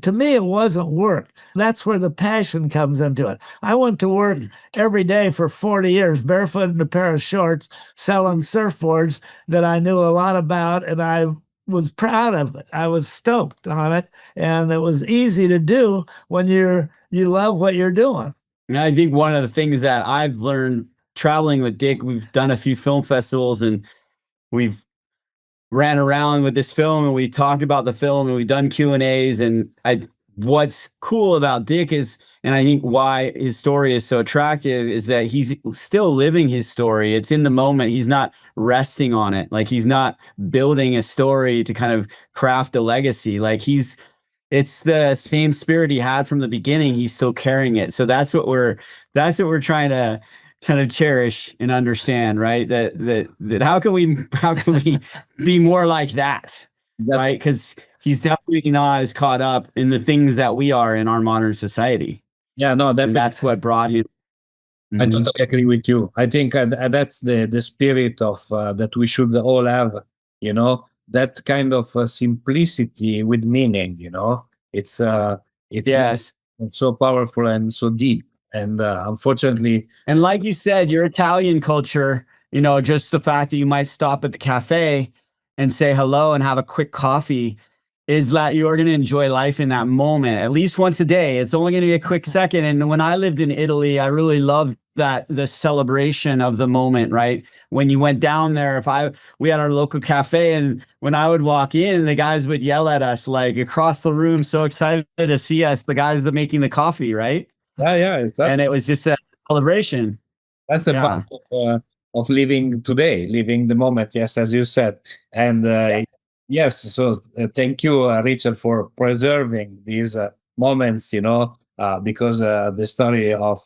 Speaker 3: to me, it wasn't work. That's where the passion comes into it. I went to work every day for 40 years, barefoot in a pair of shorts, selling surfboards that I knew a lot about, and I was proud of it. I was stoked on it, and it was easy to do when you love what you're doing.
Speaker 2: And I think one of the things that I've learned traveling with Dick, we've done a few film festivals and we've ran around with this film and we talked about the film and we've done Q&As. And what's cool about Dick is, and I think why his story is so attractive, is that he's still living his story. It's in the moment. He's not resting on it. Like he's not building a story to kind of craft a legacy. Like it's the same spirit he had from the beginning. He's still carrying it. So that's what we're trying to kind of cherish and understand, right? That how can we be more like that, right? Because he's definitely not as caught up in the things that we are in our modern society.
Speaker 1: Yeah, no,
Speaker 2: that's what brought him.
Speaker 1: I totally agree with you. I think that's the spirit of that we should all have. That kind of simplicity with meaning. It's
Speaker 2: yes,
Speaker 1: so powerful and so deep. And unfortunately,
Speaker 2: and like you said, your Italian culture, just the fact that you might stop at the cafe and say hello and have a quick coffee is that you're going to enjoy life in that moment, at least once a day. It's only going to be a quick second. And when I lived in Italy, I really loved the celebration of the moment, right? When you went down there, we had our local cafe, and when I would walk in, the guys would yell at us like across the room, so excited to see us, the guys that making the coffee, right?
Speaker 1: Yeah.
Speaker 2: And it was just a celebration.
Speaker 1: That's a part of living today, living the moment. Yes, as you said. And yes, so thank you, Richard, for preserving these moments. Because the story of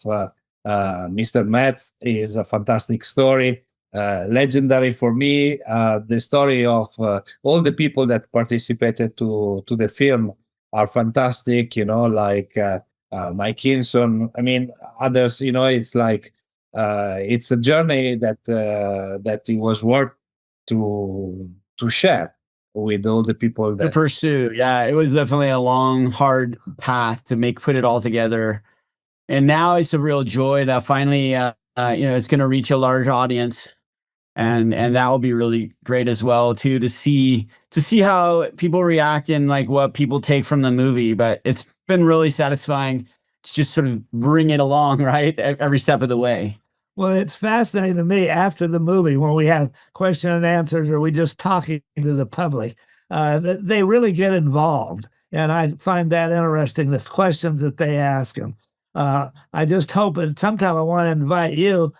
Speaker 1: Mr. Metz is a fantastic story, legendary for me. The story of all the people that participated to the film are fantastic. Like. Mike Kinson, others, it's like, it's a journey that it was worth to share with all the people
Speaker 2: to pursue. Yeah, it was definitely a long, hard path to put it all together. And now it's a real joy that finally, it's going to reach a large audience. And that will be really great as well too, to see how people react and like what people take from the movie. But it's been really satisfying to just sort of bring it along, right, every step of the way.
Speaker 3: Well, it's fascinating to me after the movie when we have question and answers or we just talking to the public, that they really get involved. And I find that interesting, the questions that they ask. And I just hope that sometime I want to invite you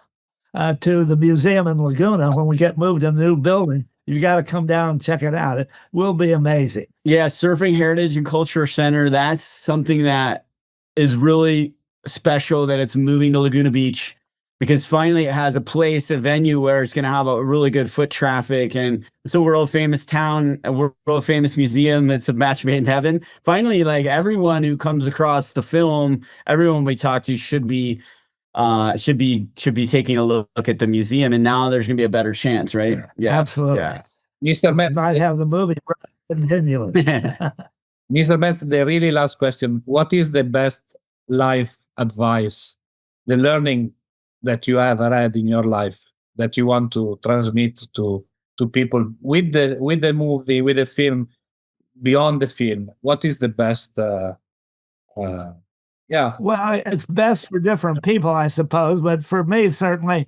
Speaker 3: to the museum in Laguna when we get moved to a new building. You got to come down and check it out. It will be amazing.
Speaker 2: Yeah, Surfing Heritage and Culture Center. That's something that is really special that it's moving to Laguna Beach, because finally it has a place, a venue where it's going to have a really good foot traffic, and it's a world famous town, a world famous museum. It's a match made in heaven. Finally, like everyone who comes across the film, everyone we talk to should be taking a look at the museum, and now there's going to be a better chance, right?
Speaker 3: Yeah, absolutely.
Speaker 2: Yeah.
Speaker 1: Mr. Metz,
Speaker 3: Might have the movie continuous.
Speaker 1: Mr. Metz, the really last question. What is the best life advice, the learning that you have had in your life that you want to transmit to people with the movie, with the film, beyond the film? What is the best? Yeah.
Speaker 3: Well, it's best for different people, I suppose, but for me, certainly,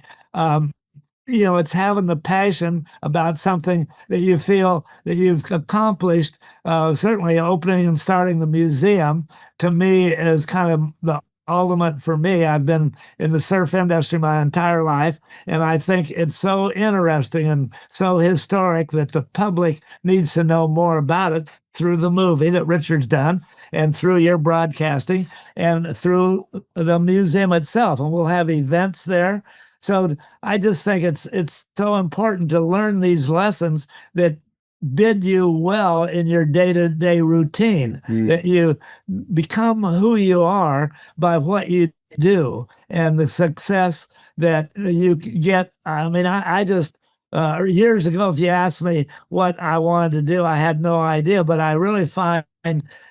Speaker 3: it's having the passion about something that you feel that you've accomplished. Certainly, opening and starting the museum to me is kind of the ultimate for me. I've been in the surf industry my entire life, and I think it's so interesting and so historic that the public needs to know more about it through the movie that Richard's done, and through your broadcasting, and through the museum itself. And we'll have events there. So I just think it's so important to learn these lessons that bid you well in your day-to-day routine, that you become who you are by what you do and the success that you get. I mean, I just, years ago, if you asked me what I wanted to do, I had no idea, but I really find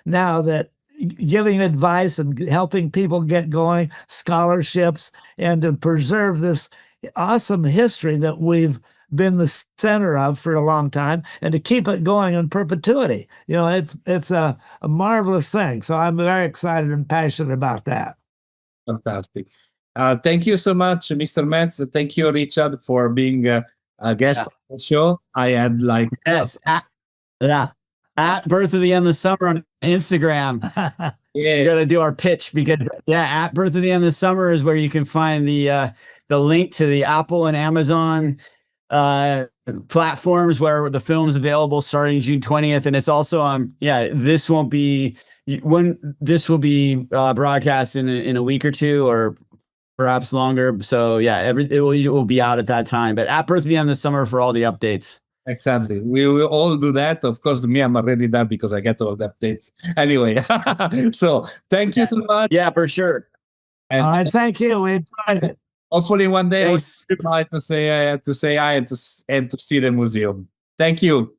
Speaker 3: now that giving advice and helping people get going, scholarships, and to preserve this awesome history that we've been the center of for a long time, and to keep it going in perpetuity. It's a marvelous thing. So I'm very excited and passionate about that.
Speaker 1: Fantastic. Thank you so much, Mr. Metz. Thank you, Richard, for being a guest on the show. I had
Speaker 2: yes, at Birth of the End of Summer on Instagram.
Speaker 1: Yeah,
Speaker 2: We're gonna do our pitch, because at Birth of the End of Summer is where you can find the link to the Apple and Amazon platforms where the film is available starting June 20th, and it's also on. This won't be when this will be broadcast in a week or two, or perhaps longer. So it will be out at that time. But at Birth of the End of Summer for all the updates.
Speaker 1: exactly. We will all do that. Of course, me, I'm already done because I get all the updates anyway. So thank you so much.
Speaker 2: Yeah, for sure.
Speaker 1: And
Speaker 3: All right, thank you. We enjoyed it.
Speaker 1: hopefully one day
Speaker 2: Thanks.
Speaker 1: I'll try to say hi and to see the museum. Thank you.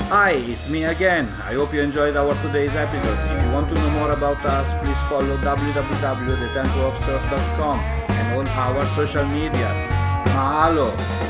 Speaker 1: Hi, it's me again. I hope you enjoyed our today's episode. If you want to know more about us, please follow www.thetempleofsurf.com and on our social media. Mahalo!